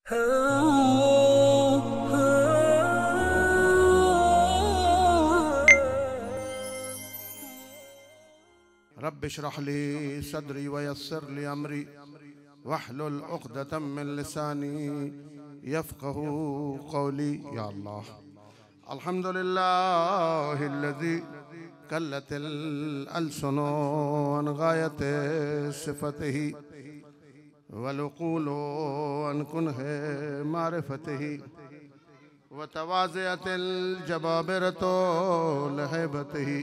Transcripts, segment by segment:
Rabbi इश्रह ली सदरी वयस्सिर ली अमरी वहलुल उक़दतम मिन लिसानी यफ़क़हू क़ौली। या अल्लाह, अल्हम्दुलिल्लाहिल्लज़ी कल्लतिल अलसुनु अन गायति सिफ़तिही वल उक़ूलु अन कुन्हि मारिफ़तिही व तवाज़अतिल जबाबिरतु लिहैबतिही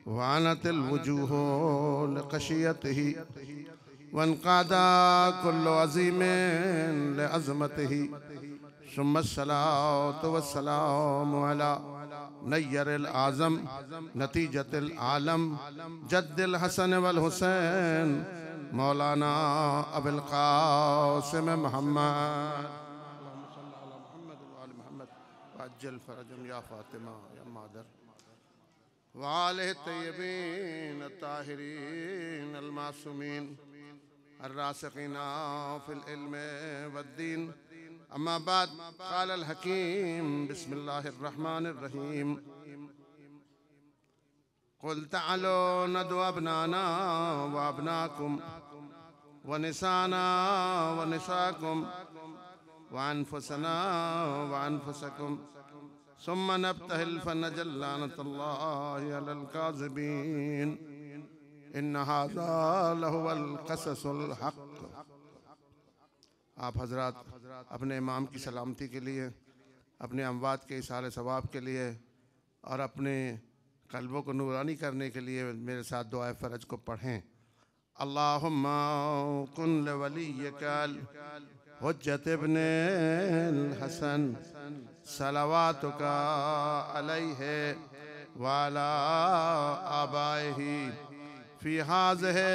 वानतिल वजूहु लिक़शियतिही वन्क़ादा कुल्लु अज़ीमिन लिअज़मतिही सुम्मस्सलातु वस्सलामु अला नय्यरिल आज़म नतीजतिल आलम जद्दिल हसन वल हुसैन मौलाना अबुल क़ासिम मुहम्मद अज्जल फ़रजम या फ़ातिमा या मादर वाले तय्यबीन ताहिरीन अलमासूमीन अर्रासिकीना फिल इल्म वद्दीन। अम्मा बाद, क़ाल अल हकीम बिस्मिल्लाहिर रहमानिर रहीम क़ुल तअलू नदउ अबनाना व अबनाकुम व निसाना व निसाकुम व अनफुसना व अनफुसकुम सुम्मा नब्तहिल फनजअल लानतल्लाहि अलल काज़िबीन इन्न हाज़ा लहुवल क़ससुल हक़। आप हज़रात अपने इमाम की सलामती के लिए, अपने अमवात के इसाले सवाब के लिए और अपने क़ल्बों को नूरानी करने के लिए मेरे साथ दुआए फ़रज को पढ़ें। अल्लाहुम्मा कुन लिवलिय्यकल हुज्जत इब्निल हसन सलवातुका अलैहि व अला आबाइही फ़ी हाज़िहि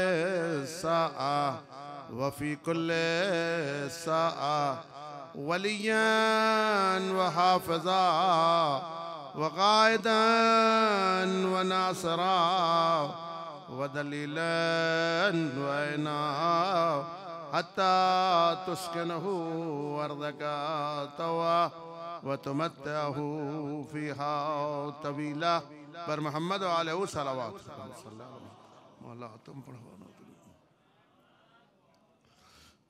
साआ व फ़ी कुल्लि साआ वलिय्यन व हाफ़िज़ा व क़ाइदन व नासिरा व दलीलन व इना हत्ता तुस्किनहु अर्दका तवा व तुमत्तअहु फ़ीहा तवीला। पर मोहम्मद व अलैहि सलावत। मौला तुम पढ़ो।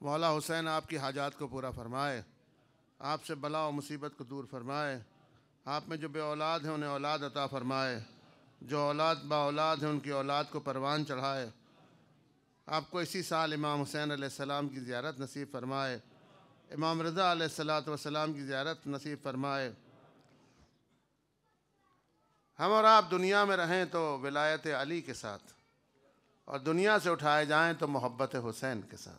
मौला हुसैन आपकी हाजात को पूरा फरमाए, आपसे बला और मुसीबत को दूर फरमाए, आप में जो बे औलाद हैं उन्हें औलाद अता फरमाए, जो औलाद बा औलाद हैं उनकी औलाद को परवान चढ़ाए। आपको इसी साल इमाम हुसैन अलैहिस्सलाम की ज़ियारत नसीब फरमाए, इमाम रज़ा अलैहिस्सलातु वस्सलाम की ज़ियारत नसीब फरमाए। हम और आप दुनिया में रहें तो विलायत अली के साथ, और दुनिया से उठाए जाएं तो मोहब्बत हुसैन के साथ।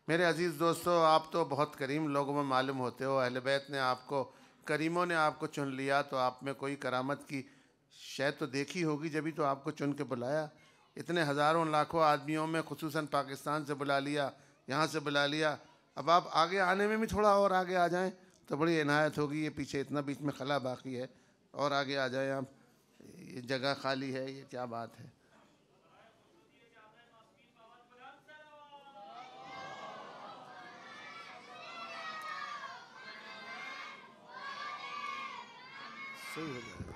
मेरे अज़ीज़ दोस्तों, आप तो बहुत करीम लोगों में मालूम होते हो। अहले बैत ने आपको, करीमों ने आपको चुन लिया तो आप में कोई करामत की शय तो देखी होगी, जभी तो आपको चुन के बुलाया। इतने हज़ारों लाखों आदमियों में खुसूसन पाकिस्तान से बुला लिया, यहाँ से बुला लिया। अब आप आगे आने में भी थोड़ा और आगे आ जाएं तो बड़ी इनायत होगी। ये पीछे इतना बीच में खला बाकी है, और आगे आ जाएं आप। ये जगह खाली है, ये क्या बात है। सही हो जाएगा।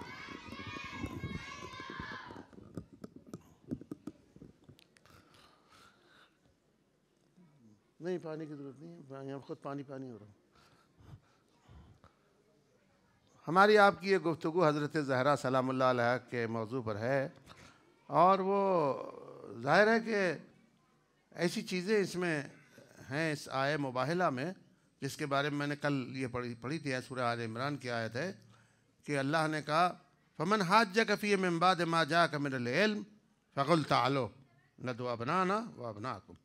नहीं, पानी की ज़रूरत नहीं है, यहाँ खुद पानी पानी हो रहा। हमारी आपकी ये गुफ्तगू हज़रत ज़हरा सलामुल्लाह अलैहा के मौजू पर है, और वो ज़ाहिर है कि ऐसी चीज़ें इसमें हैं इस आय मुबाहिला में, जिसके बारे में मैंने कल ये पढ़ी थी। सूरह आल इमरान की आयत है कि अल्लाह ने कहा फमन हाज्जक फ़ीहि मिन बाद मा जाअक मिनल इल्म फ़क़ुल तअलू नदउ अबनाना व अबनाकुम।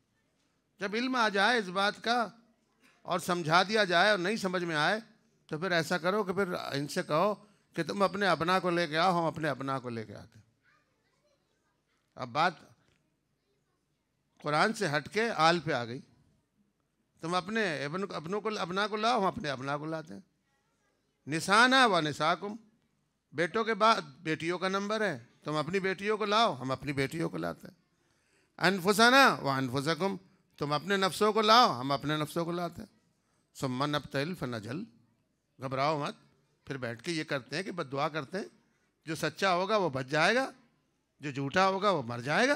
जब इल्म आ जाए इस बात का और समझा दिया जाए और नहीं समझ में आए तो फिर ऐसा करो कि फिर इनसे कहो कि तुम अपने अपना को लेके आओ, हम अपने अपना को लेके आते। अब बात कुरान से हट के आल पे आ गई। तुम अपने अपनों को अपना को लाओ, हम अपने अपना को लाते हैं। निसाना व निसाकुम, बेटों के बाद बेटियों का नंबर है, तुम अपनी बेटियों को लाओ, हम अपनी बेटियों को लाते हैं। अनफुसना व अनफुसकुम, तुम अपने नफ्सों को लाओ, हम अपने नफ्सों को लाते हैं। सुम्मा नब्तहिल फनजल, घबराओ मत। फिर बैठ के ये करते हैं कि बद्दुआ करते हैं, जो सच्चा होगा वो बच जाएगा, जो झूठा होगा वो मर जाएगा।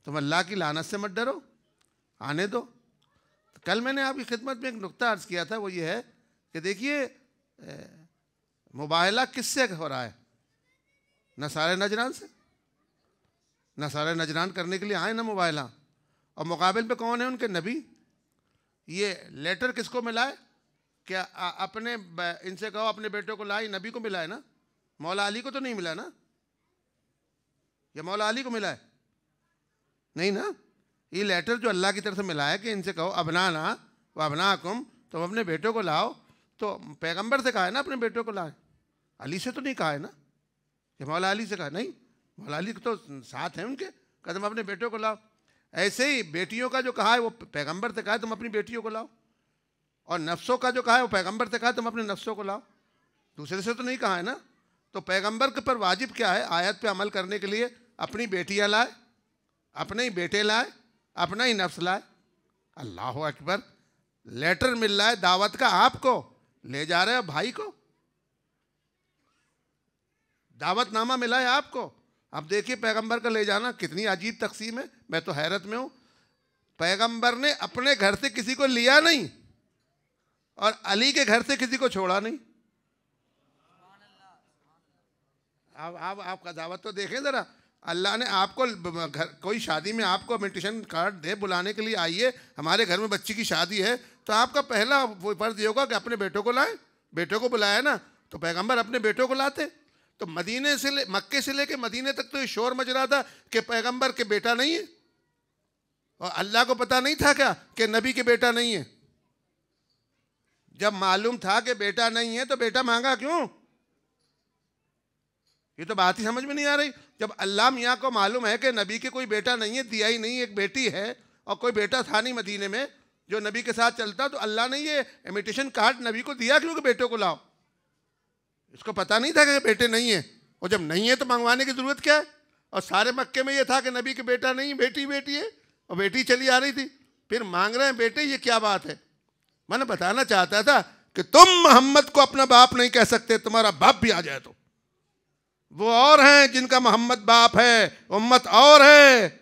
तुम अल्लाह की लानत से मत डरो, आने दो। तो कल मैंने आपकी खिदमत में एक नुक्ता अर्ज़ किया था, वो ये है कि देखिए मुबाहला किससे हो रहा है? नसारे नजरान से। नसारे नजरान करने के लिए आए ना मुबाहला, और मुकाबिल पे कौन है? उनके नबी। ये लेटर किसको मिला है? क्या अपने इनसे कहो अपने बेटों को लाई, नबी को मिला है ना, मौला अली को तो नहीं मिला ना? या मौला अली को मिला है? नहीं ना। ये लेटर जो अल्लाह की तरफ से मिला है कि इनसे कहो अबनाना व अबनाकुम, तुम अपने बेटों को लाओ, तो पैगंबर से कहा है ना अपने बेटों को लाए, अली से तो नहीं कहा है ना। ये मौला अली से कहा नहीं, मौला अली तो साथ हैं उनके, कहा तुम अपने बेटों को लाओ। ऐसे ही बेटियों का जो कहा है वो पैगंबर से कहा है तुम अपनी बेटियों को लाओ, और नफ्सों का जो कहा है वो पैगंबर से कहा है तुम अपने नफ्सों को लाओ, दूसरे से तो नहीं कहा है ना। तो पैगंबर के पर वाजिब क्या है? आयत पे अमल करने के लिए अपनी बेटियां लाए, अपने ही बेटे लाए, अपना ही नफ्स लाए। अल्लाह अकबर। लेटर मिल रहा है दावत का, आपको ले जा रहे हो भाई को, दावतनामा मिला है आपको। अब देखिए पैगंबर का ले जाना कितनी अजीब तकसीम है, मैं तो हैरत में हूं। पैगंबर ने अपने घर से किसी को लिया नहीं और अली के घर से किसी को छोड़ा नहीं। अब आपका दावत तो देखें जरा। अल्लाह ने आपको घर, कोई शादी में आपको इन्विटेशन कार्ड दे बुलाने के लिए, आइए हमारे घर में बच्ची की शादी है, तो आपका पहला वो फर्ज ये होगा कि अपने बेटों को लाए। बेटों को बुलाया ना, तो पैगंबर अपने बेटों को लाते। तो मदीने से मक्के से लेके मदीने तक तो ये शोर मच रहा था कि पैगंबर के बेटा नहीं है, और अल्लाह को पता नहीं था क्या कि नबी के बेटा नहीं है? जब मालूम था कि बेटा नहीं है तो बेटा मांगा क्यों? ये तो बात ही समझ में नहीं आ रही। जब अल्लाह मियाँ को मालूम है कि नबी के कोई बेटा नहीं है, दिया ही नहीं, एक बेटी है और कोई बेटा था नहीं मदीने में जो नबी के साथ चलता, तो अल्लाह ने ये इन्विटेशन कार्ड नबी को दिया क्यों कि बेटों को लाओ? इसको पता नहीं था कि बेटे नहीं है, और जब नहीं है तो मंगवाने की जरूरत क्या है? और सारे मक्के में ये था कि नबी के बेटा नहीं, बेटी बेटी है, और बेटी चली आ रही थी, फिर मांग रहे हैं बेटे। ये क्या बात है? मैंने बताना चाहता था कि तुम मोहम्मद को अपना बाप नहीं कह सकते, तुम्हारा बाप भी आ जाए तो वो और हैं जिनका मोहम्मद बाप है, उम्मत और है।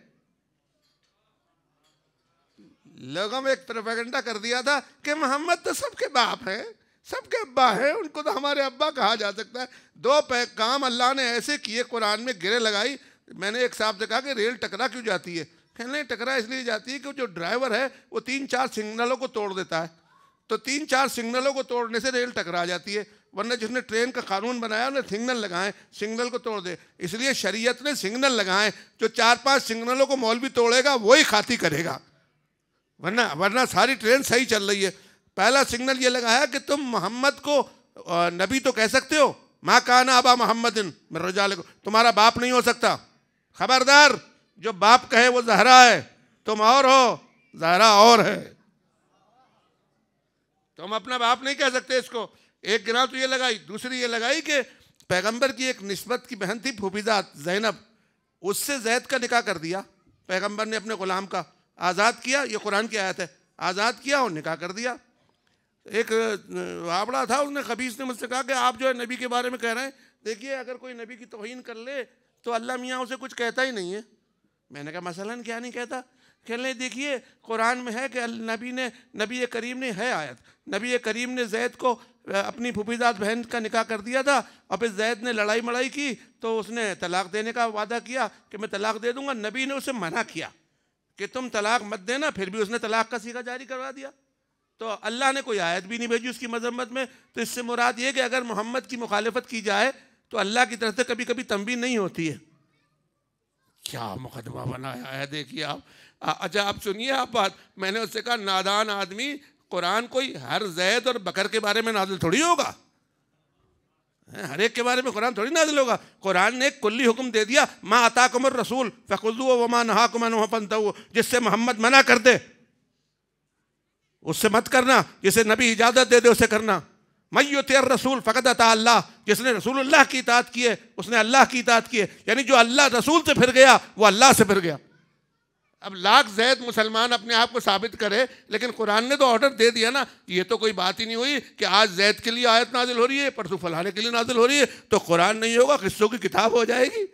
लोगों में एक प्रोपेगेंडा कर दिया था कि मोहम्मद तो सबके बाप हैं, सबके अब्बा हैं, उनको तो हमारे अब्बा कहा जा सकता है। दो काम अल्लाह ने ऐसे किए, कुरान में गिरे लगाई। मैंने एक साहब से कहा कि रेल टकरा क्यों जाती है? कहने टकरा इसलिए जाती है कि जो ड्राइवर है वो 3-4 सिग्नलों को तोड़ देता है, तो 3-4 सिग्नलों को तोड़ने से रेल टकरा जाती है। वरना जिसने ट्रेन का कानून बनाया उन्हें सिग्नल लगाए, सिग्नल को तोड़ दे, इसलिए शरीयत ने सिग्नल लगाए। जो 4-5 सिग्नलों को मौलवी तोड़ेगा वही खाती करेगा, वरना सारी ट्रेन सही चल रही है। पहला सिग्नल ये लगाया कि तुम मोहम्मद को नबी तो कह सकते हो, माँ काना अबा मोहम्मदिन मिन रिजालिकुम, तुम्हारा बाप नहीं हो सकता। खबरदार, जो बाप कहे वो जहरा है, तुम और हो, जहरा और है, तुम अपना बाप नहीं कह सकते। इसको एक गिरा तो ये लगाई, दूसरी ये लगाई कि पैगंबर की एक निस्बत की बहन थी फूफीजात ज़ैनब, उससे जैद का निकाह कर दिया। पैगंबर ने अपने गुलाम का आज़ाद किया, ये कुरान की आयत है, आज़ाद किया और निकाह कर दिया। एक वाबड़ा था, उसने खबीस ने मुझसे कहा कि आप जो है नबी के बारे में कह रहे हैं, देखिए अगर कोई नबी की तौहीन कर ले तो अल्लाह मियाँ उसे कुछ कहता ही नहीं है। मैंने कहा मसलन क्या नहीं कहता? कहने देखिए कुरान में है कि नबी करीम ने, है आयत, नबी करीम ने जैद को अपनी फूफीजात बहन का निकाह कर दिया था, और फिर जैद ने लड़ाई मड़ाई की तो उसने तलाक देने का वादा किया कि मैं तलाक दे दूंगा। नबी ने उसे मना किया कि तुम तलाक मत देना, फिर भी उसने तलाक का सीगा जारी करवा दिया। तो अल्लाह ने कोई आयत भी नहीं भेजी उसकी मजम्मत में। तो इससे मुराद ये कि अगर मोहम्मद की मुखालिफत की जाए तो अल्लाह की तरफ से कभी कभी तंबीह नहीं होती है। क्या मुकदमा बनाया है देखिए आप। अच्छा आप सुनिए आप बात, मैंने उससे कहा नादान आदमी, कुरान कोई हर जैद और बकर के बारे में नाजिल थोड़ी होगा, हर एक के बारे में कुरान थोड़ी नाजिल होगा। कुरान ने एक कुल्ली हुक्म दे दिया, मा अताकुमुर रसूल फखुज़ूहु व मा नहाकुम अन्हु फंतहू, जिससे मोहम्मद मना कर दे उससे मत करना, जिसे नबी इजाजत दे दे उसे करना। मय्युतिर रसूल फ़क़द अता अल्लाह, जिसने रसूलुल्लाह की इताअत की है उसने अल्लाह की इताअत की है। यानी जो अल्लाह रसूल से फिर गया वो अल्लाह से फिर गया। अब लाख ज़ैद मुसलमान अपने आप को साबित करे, लेकिन कुरान ने तो ऑर्डर दे दिया ना। ये तो कोई बात ही नहीं हुई कि आज ज़ैद के लिए आयत नाजिल हो रही है, परसों फलाने के लिए नाजिल हो रही है, तो कुरान नहीं होगा, किस्सों की किताब हो जाएगी।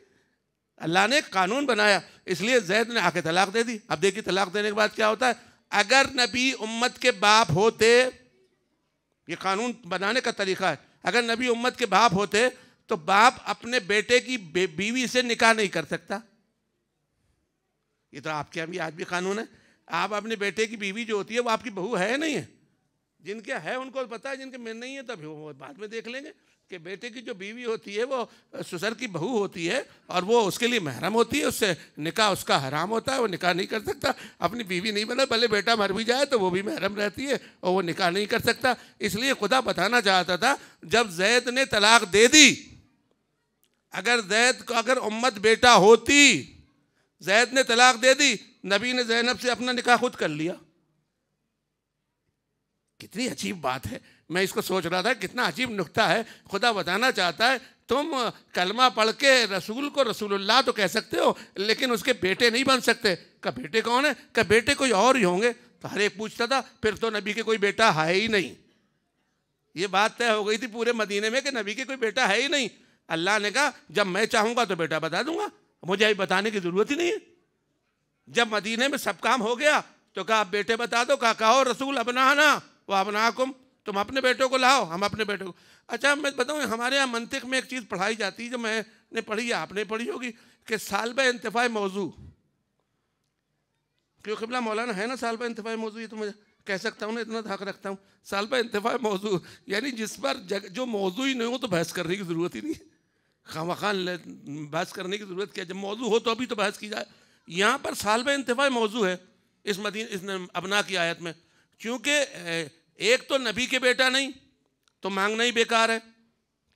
अल्लाह ने कानून बनाया, इसलिए ज़ैद ने आके तलाक दे दी। अब देखिए तलाक देने के बाद क्या होता है। अगर नबी उम्मत के बाप होते, ये कानून बनाने का तरीका है, अगर नबी उम्मत के बाप होते तो बाप अपने बेटे की बीवी से निकाह नहीं कर सकता। ये तो आपके यहाँ भी आज भी कानून है। आप अपने बेटे की बीवी जो होती है वो आपकी बहू है नहीं है। जिनके है उनको पता है, जिनके में नहीं है तब वो बाद में देख लेंगे कि बेटे की जो बीवी होती है वो ससुर की बहू होती है और वो उसके लिए महरम होती है, उससे निकाह उसका हराम होता है, वो निकाह नहीं कर सकता। अपनी बीवी नहीं बना, भले बेटा मर भी जाए तो वो भी महरम रहती है और वो निकाह नहीं कर सकता। इसलिए खुदा बताना चाहता था जब ज़ैद ने तलाक दे दी, अगर ज़ैद को अगर उम्मत बेटा होती, ज़ैद ने तलाक दे दी, नबी ने ज़ैनब से अपना निकाह खुद कर लिया। कितनी अजीब बात है। मैं इसको सोच रहा था कितना अजीब नुक्ता है। खुदा बताना चाहता है तुम कलमा पढ़ के रसूल को रसूलुल्लाह तो कह सकते हो, लेकिन उसके बेटे नहीं बन सकते। का बेटे कौन है? का बेटे कोई और ही होंगे। तो हर एक पूछता था फिर तो नबी के कोई बेटा है ही नहीं। ये बात तय हो गई थी पूरे मदीने में कि नबी के कोई बेटा है ही नहीं। अल्लाह ने कहा जब मैं चाहूँगा तो बेटा बता दूंगा, मुझे अभी बताने की ज़रूरत ही नहीं है। जब मदीने में सब काम हो गया तो कहा बेटे बता दो। कहो रसूल अपनाना वो अपनाकुम, तुम अपने बेटों को लाओ, हम अपने बेटों को। अच्छा मैं बताऊँ, हमारे यहाँ मंतिक में एक चीज़ पढ़ाई जाती है जो मैंने पढ़ी है, आपने पढ़ी होगी, कि सालबा इंतफाए मौजू। क्यों क़िबला मौलाना है ना सालबा इंतफाए मौजू, ये तो मुझे कह सकता हूँ ना, इतना हक रखता हूँ। सालबा इंतफाए मौजू यानी जिस पर जो मौजू ही नहीं हो तो बहस करने की ज़रूरत ही नहीं है। खामखान बहस करने की ज़रूरत क्या, जब मौजू हो तो अभी तो बहस की जाए। यहाँ पर सालबा इंतफाए मौजू है इस अपना की आयत में, क्योंकि एक तो नबी के बेटा नहीं तो मांगना ही बेकार है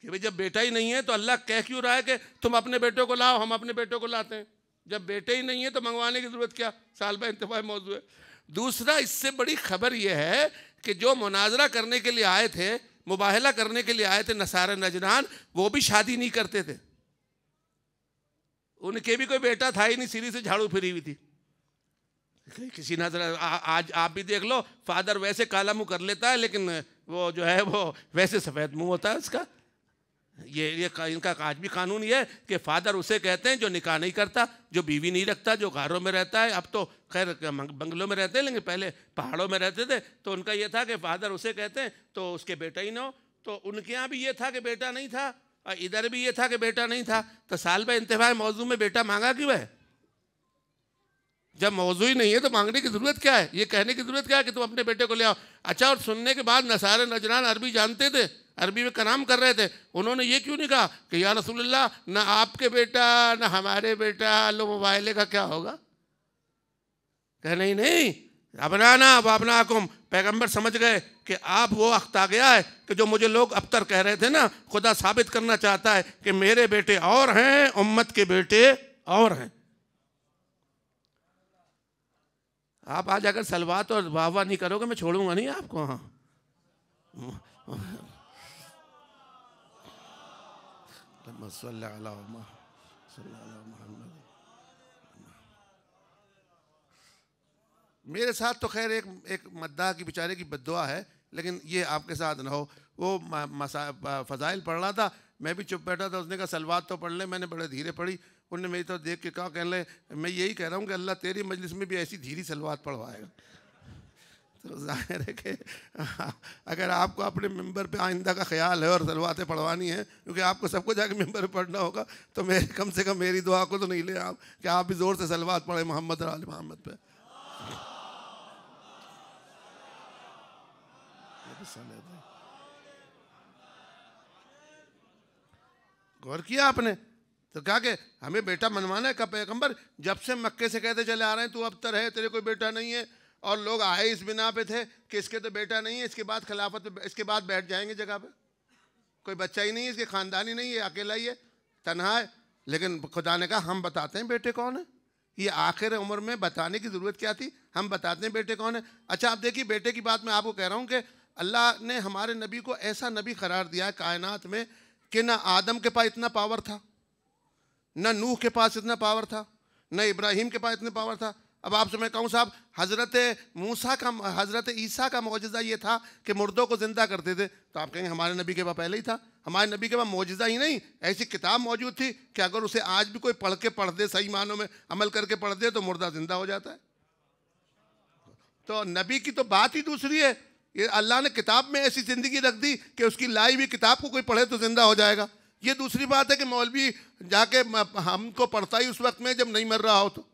कि भाई जब बेटा ही नहीं है तो अल्लाह कह क्यों रहा है कि तुम अपने बेटों को लाओ, हम अपने बेटों को लाते हैं। जब बेटे ही नहीं है तो मंगवाने की ज़रूरत क्या, सालबा इंतफाए मौजू है। दूसरा इससे बड़ी खबर यह है कि जो मुनाजरा करने के लिए आए थे, मुबाहला करने के लिए आए थे नसारा नजरान, वो भी शादी नहीं करते थे। उनके भी कोई बेटा था ही नहीं, सीरी से झाड़ू फिरी हुई थी। किसी नजर आज आप भी देख लो, फादर वैसे काला मुंह कर लेता है लेकिन वो जो है वो वैसे सफ़ेद मुंह होता है उसका। ये इनका आज भी कानून ये है कि फादर उसे कहते हैं जो निकाह नहीं करता, जो बीवी नहीं रखता, जो घरों में रहता है। अब तो खैर बंगलों में रहते हैं, लेकिन पहले पहाड़ों में रहते थे तो उनका ये था कि फादर उसे कहते हैं तो उसके बेटा ही ना हो। तो उनके यहाँ भी ये था कि बेटा नहीं था और इधर भी ये था कि बेटा नहीं था। तो सालबा इंतफाए मौजू में बेटा मांगा क्यों है? जब मौजू ही नहीं है तो मांगने की ज़रूरत क्या है, ये कहने की ज़रूरत क्या है कि तुम अपने बेटे को ले आओ। अच्छा, और सुनने के बाद नसारे नजरान अरबी जानते थे, अरबी में कलाम कर रहे थे, उन्होंने ये क्यों नहीं कहा कि या रसूलुल्लाह ना आपके बेटा ना हमारे बेटा, लो मुबाइले का क्या होगा? कह नहीं अपनाना वअबनाकुम। पैगंबर समझ गए कि आप वो वक्त आ गया है कि जो मुझे लोग अब तक कह रहे थे ना, खुदा साबित करना चाहता है कि मेरे बेटे और हैं, उम्मत के बेटे और हैं। आप आज अगर सलवात और वाह नहीं करोगे मैं छोड़ूंगा नहीं आपको। हाँ मेरे साथ तो खैर एक मद्दाह की बेचारे की बद्दुआ है, लेकिन ये आपके साथ ना हो। वो फ़ज़ाइल पढ़ रहा था, मैं भी चुप बैठा था। उसने कहा सलवात तो पढ़ ले, मैंने बड़े धीरे पढ़ी। उन्होंने मेरी तो देख के कहा, कहने लगे मैं यही कह रहा हूँ कि अल्लाह तेरी मजलिस में भी ऐसी धीरी सलवात पढ़वाएगा। तो जाहिर है कि अगर आपको अपने मिंबर पे आइंदा का ख्याल है और सलवातें पढ़वानी है, क्योंकि आपको सबको जाके मिंबर पे पढ़ना होगा, तो मेरे कम से कम मेरी दुआ को तो नहीं ले आप कि आप भी ज़ोर से सलवात पढ़े मोहम्मद और आले मोहम्मद पे। गौर किया आपने? तो कहा कि हमें बेटा मनवाना है। का पैगंबर जब से मक्के से कहते चले आ रहे हैं तू अबतर है, तेरे कोई बेटा नहीं है, और लोग आए इस बिना पे थे कि इसके तो बेटा नहीं है, इसके बाद खिलाफत पे इसके बाद बैठ जाएंगे जगह पे, कोई बच्चा ही नहीं है, इसके ख़ानदान ही नहीं है, अकेला ही है, तन्हा है। लेकिन खुदा ने कहा हम बताते हैं बेटे कौन है। ये आखिर उम्र में बताने की ज़रूरत क्या थी, हम बताते हैं बेटे कौन है। अच्छा आप देखिए, बेटे की बात मैं आपको कह रहा हूँ कि अल्लाह ने हमारे नबी को ऐसा नबी करार दिया है कायनात में कि ना आदम के पास इतना पावर था, ना नूह के पास इतना पावर था, ना इब्राहिम के पास इतना पावर था। अब आपसे मैं कहूँ साहब, हज़रत ईसा का मौजज़ा ये था कि मुर्दों को ज़िंदा करते थे, तो आप कहेंगे हमारे नबी के पास पहले ही था। हमारे नबी के पास मौजज़ा ही नहीं, ऐसी किताब मौजूद थी कि अगर उसे आज भी कोई पढ़ दे, सही मानों में अमल करके पढ़ दे, तो मुर्दा ज़िंदा हो जाता है। तो नबी की तो बात ही दूसरी है। ये अल्लाह ने किताब में ऐसी ज़िंदगी रख दी कि उसकी लाई हुई किताब को कोई पढ़े तो ज़िंदा हो जाएगा। ये दूसरी बात है कि मौलवी जाके हमको पढ़ता ही उस वक्त में जब नहीं मर रहा हो तो,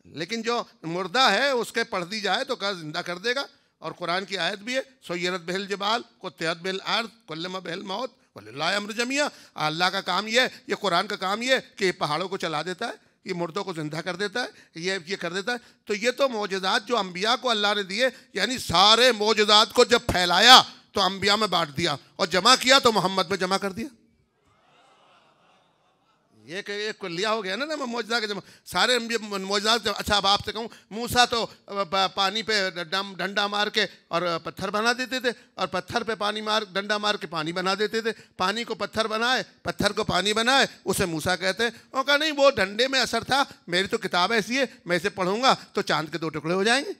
लेकिन जो मुर्दा है उसके पढ़ दी जाए तो कहा जिंदा कर देगा। और कुरान की आयत भी है, सोयरत बहल जबाल को त्यात बहल अर्द कुल्लमा बहल मौत वलिल्लाहि अम्र जमिया। अल्लाह का काम ये है, ये कुरान का काम ये है कि पहाड़ों को चला देता है, ये मुर्दों को जिंदा कर देता है, ये कर देता है। तो ये तो मौजज़ात जो अम्बिया को अल्लाह ने दिए, यानी सारे मौजज़ात को जब फैलाया तो अम्बिया में बांट दिया और जमा किया तो मोहम्मद में जमा कर दिया। ये एक कुल्लिया हो गया ना मौजज़ा के जमा सारे मौजज़ात। अच्छा अब आपसे कहूँ, मूसा तो पानी पे डंडा मार के और पत्थर बना देते थे, और पत्थर पे डंडा मार के पानी बना देते थे। पानी को पत्थर बनाए, पत्थर को पानी बनाए, उसे मूसा कहते हैं। वो कहा नहीं, वो डंडे में असर था, मेरी तो किताब ऐसी है, मैं इसे पढ़ूंगा तो चांद के 2 टुकड़े हो जाएंगे।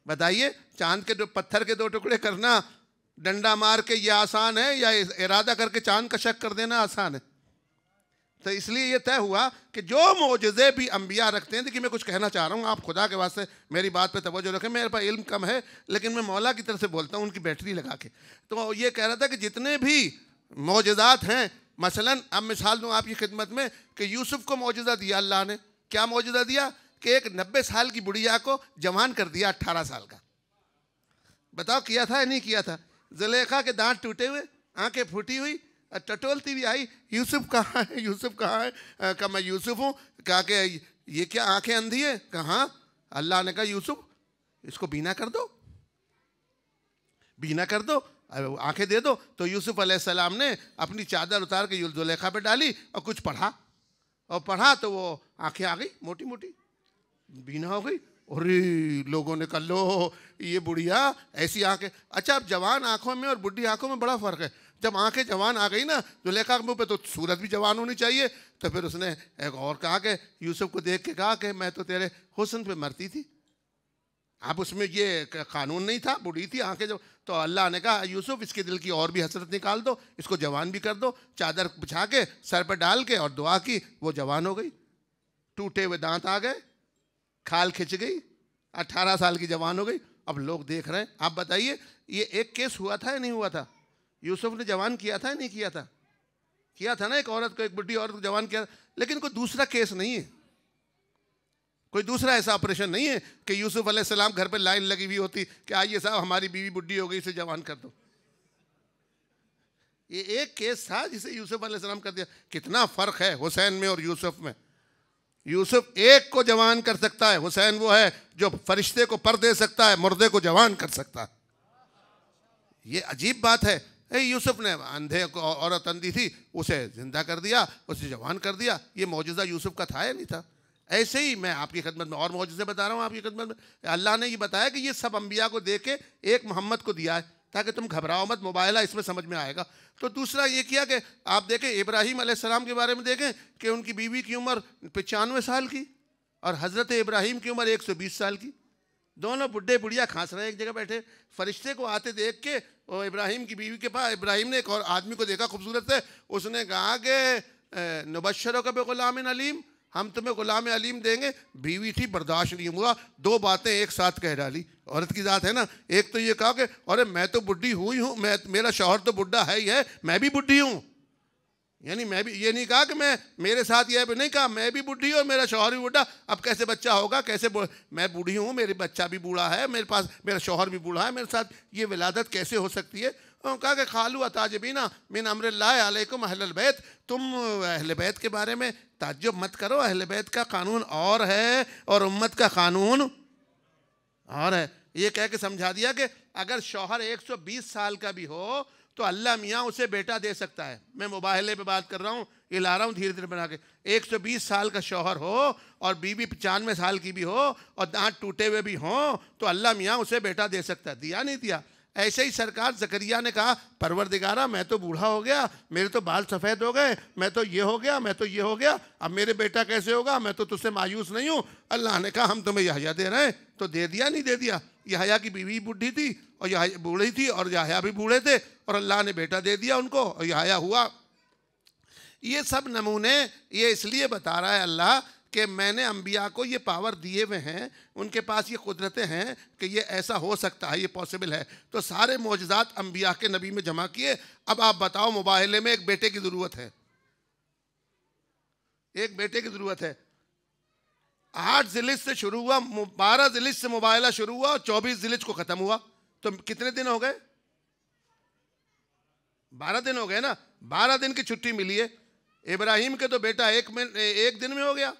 बताइए, चांद के पत्थर के 2 टुकड़े करना डंडा मार के ये आसान है या इरादा करके चांद का शक कर देना आसान है? तो इसलिए ये तय हुआ कि जो मौजज़े भी अम्बिया रखते हैं। देखिए मैं कुछ कहना चाह रहा हूँ, आप खुदा के वास्ते मेरी बात पे तवज्जो रखें। मेरे पास इल्म कम है, लेकिन मैं मौला की तरफ से बोलता हूँ, उनकी बैटरी लगा के। तो ये कह रहा था कि जितने भी मौजज़ात हैं, मसलन अब मिसाल दूँ आपकी खिदमत में कि यूसुफ को मौजज़ा दिया अल्लाह ने। क्या मौजज़ा दिया कि एक 90 साल की बुढ़िया को जवान कर दिया 18 साल का। बताओ किया था या नहीं किया था? जुलेखा के दांत टूटे हुए, आंखें फूटी हुई, टटोलती भी आई, यूसुफ कहाँ है, यूसुफ कहाँ है? कहा मैं यूसुफ हूँ। कहा कि ये क्या आंखें अंधी है? कहाँ? अल्लाह ने कहा यूसुफ इसको बीना कर दो, बीना कर दो, आंखें दे दो। तो यूसुफ अलैहिस्सलाम ने अपनी चादर उतार के जुलेखा पे डाली और कुछ पढ़ा, और पढ़ा तो वो आंखें आ गई, मोटी मोटी बीना हो गई। अरे लोगों ने कहा लो ये बुढ़िया ऐसी आंखें। अच्छा, अब जवान आंखों में और बुढ़ी आंखों में बड़ा फ़र्क है। जब आंखें जवान आ गई ना जुलेखा के मुंह पे, तो सूरत भी जवान होनी चाहिए। तो फिर उसने एक और कहा कि यूसुफ को देख के कहा कि मैं तो तेरे हुस्न पे मरती थी। अब उसमें ये कानून नहीं था, बुढ़ी थी आंखें जब। तो अल्लाह ने कहा यूसुफ इसके दिल की और भी हसरत निकाल दो, इसको जवान भी कर दो। चादर बिछा के सर पर डाल के और दुआ की, वो जवान हो गई। टूटे हुए दांत आ गए, खाल खिंच गई, 18 साल की जवान हो गई। अब लोग देख रहे हैं। आप बताइए ये एक केस हुआ था या नहीं हुआ था? यूसुफ ने जवान किया था या नहीं किया था? किया था ना, एक औरत को, एक बुढ़ी औरत को जवान किया। लेकिन कोई दूसरा केस नहीं है, कोई दूसरा ऐसा ऑपरेशन नहीं है कि यूसुफ अलैहिस्सलाम घर पे लाइन लगी हुई होती कि आइए साहब हमारी बीवी बुढ़ी हो गई, इसे जवान कर दो। ये एक केस था जिसे यूसुफ अलैहिस्सलाम कर दिया। कितना फ़र्क है हुसैन में और यूसुफ में। यूसुफ एक को जवान कर सकता है, हुसैन वो है जो फरिश्ते को पर दे सकता है, मुर्दे को जवान कर सकता है। ये अजीब बात है। यूसुफ ने अंधे को, औरत अंधी थी, उसे जिंदा कर दिया, उसे जवान कर दिया। ये मौजज़ा यूसुफ का था या नहीं था? ऐसे ही मैं आपकी खिदमत में और मौजज़े बता रहा हूँ आपकी खिदमत में। अल्लाह ने ये बताया कि ये सब अम्बिया को दे के एक मोहम्मद को दिया है ताकि तुम घबराओ मत, मुबायला इसमें समझ में आएगा। तो दूसरा ये किया कि आप देखें इब्राहीम अलैहिस्सलाम के बारे में देखें कि उनकी बीवी की उम्र 95 साल की और हज़रत इब्राहीम की उम्र 120 साल की। दोनों बुढ़े बुढ़िया खांस रहे एक जगह बैठे। फरिश्ते को आते देख के और इब्राहीम की बीवी के पास इब्राहीम ने एक और आदमी को देखा खूबसूरत है, उसने कहा कि नबश्शरों का गुलाम अलीम, हम तुम्हें गुलाम अलीम देंगे। बीवी थी, बर्दाश्त नहीं हुआ, 2 बातें एक साथ कह डाली। औरत की ज़ात है ना। एक तो ये कहा कि अरे मैं तो बुढ़ी हुई हूँ, मेरा शौहर तो बुढ़ा है ही है, मैं भी बुढ़ी हूँ। यानी मैं भी, ये नहीं कहा कि मैं, मेरे साथ ये नहीं कहा मैं भी बुढ़ी और मेरा शौहर भी बूढ़ा। अब कैसे बच्चा होगा, कैसे मैं बूढ़ी हूँ, मेरे बच्चा भी बूढ़ा है, मेरे पास मेरा शौहर भी बूढ़ा है, मेरे साथ ये विलादत कैसे हो सकती है? कहा कि खालू अताजबीना मिन अम्रिल्लाहि अलैकुम अहलल बैत, तुम अहले बैत के बारे में ताज्जुब मत करो। अहले बैत का कानून और है और उम्मत का कानून और है। ये कह के समझा दिया कि अगर शौहर 120 साल का भी हो तो अल्लाह मियाँ उसे बेटा दे सकता है। मैं मुबाहले पे बात कर रहा हूँ, ये ला रहा हूँ धीरे धीरे बना के। 120 साल का शौहर हो और बीवी 95 साल की भी हो और दांत टूटे हुए भी हों तो अल्लाह मियाँ उसे बेटा दे सकता है। दिया नहीं दिया? ऐसे ही सरकार ज़करिया ने कहा, परवरदिगारा मैं तो बूढ़ा हो गया, मेरे तो बाल सफ़ेद हो गए, मैं तो ये हो गया, मैं तो ये हो गया, अब मेरे बेटा कैसे होगा, मैं तो तुझसे मायूस नहीं हूँ। अल्लाह ने कहा हम तुम्हें यहया दे रहे हैं। तो दे दिया नहीं दे दिया। यहया की बीवी बूढ़ी थी और यहया बूढ़ी थी और यहया भी बूढ़े थे, और अल्लाह ने बेटा दे दिया उनको और यहया हुआ। ये सब नमूने ये इसलिए बता रहा है अल्लाह कि मैंने अंबिया को ये पावर दिए हुए हैं, उनके पास ये कुदरतें हैं कि ये ऐसा हो सकता है, ये पॉसिबल है। तो सारे मौजज़ात अंबिया के नबी में जमा किए। अब आप बताओ, मुबाहले में एक बेटे की ज़रूरत है, एक बेटे की ज़रूरत है। 8 ज़िलिज से शुरू हुआ, 12 ज़िलिज से मुबाहला शुरू हुआ और 24 ज़िलिज को ख़त्म हुआ। तो कितने दिन हो गए? 12 दिन हो गए ना। 12 दिन की छुट्टी मिली है। इब्राहिम के तो बेटा एक दिन में हो गया,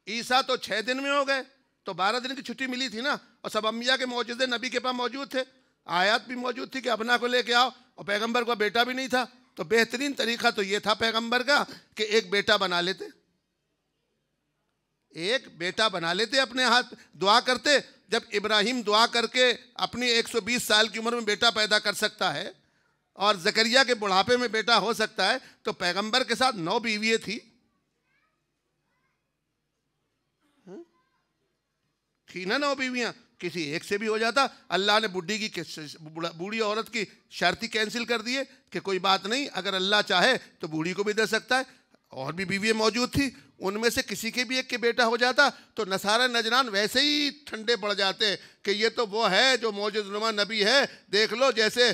ईसा तो 6 दिन में हो गए, तो 12 दिन की छुट्टी मिली थी ना। और सब अंबिया के मौजूदे नबी के पास मौजूद थे, आयत भी मौजूद थी कि अपना को लेके आओ, और पैगंबर का बेटा भी नहीं था। तो बेहतरीन तरीका तो ये था पैगंबर का कि एक बेटा बना लेते, एक बेटा बना लेते, अपने हाथ दुआ करते। जब इब्राहिम दुआ करके अपनी 120 साल की उम्र में बेटा पैदा कर सकता है और ज़करिया के बुढ़ापे में बेटा हो सकता है, तो पैगंबर के साथ 9 बीवियाँ थी ना, 9 बीवियाँ। किसी एक से भी हो जाता। अल्लाह ने बूढ़ी औरत की शर्त ही कैंसिल कर दिए कि कोई बात नहीं, अगर अल्लाह चाहे तो बूढ़ी को भी दे सकता है। और भी बीवियाँ मौजूद थी, उनमें से किसी के भी एक के बेटा हो जाता तो नसारा नजरान वैसे ही ठंडे पड़ जाते कि ये तो वो है जो मौजूदनुमा नबी है। देख लो, जैसे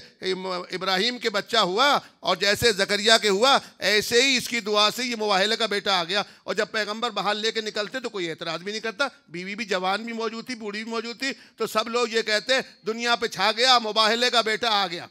इब्राहिम के बच्चा हुआ और जैसे ज़करिया के हुआ, ऐसे ही इसकी दुआ से ये मुबाहले का बेटा आ गया। और जब पैगंबर बाहर लेके निकलते तो कोई एतराज़ भी नहीं करता। बीवी भी जवान भी मौजूद थी, बूढ़ी भी मौजूद थी, तो सब लोग ये कहते दुनिया पे छा गया, मुबाहले का बेटा आ गया।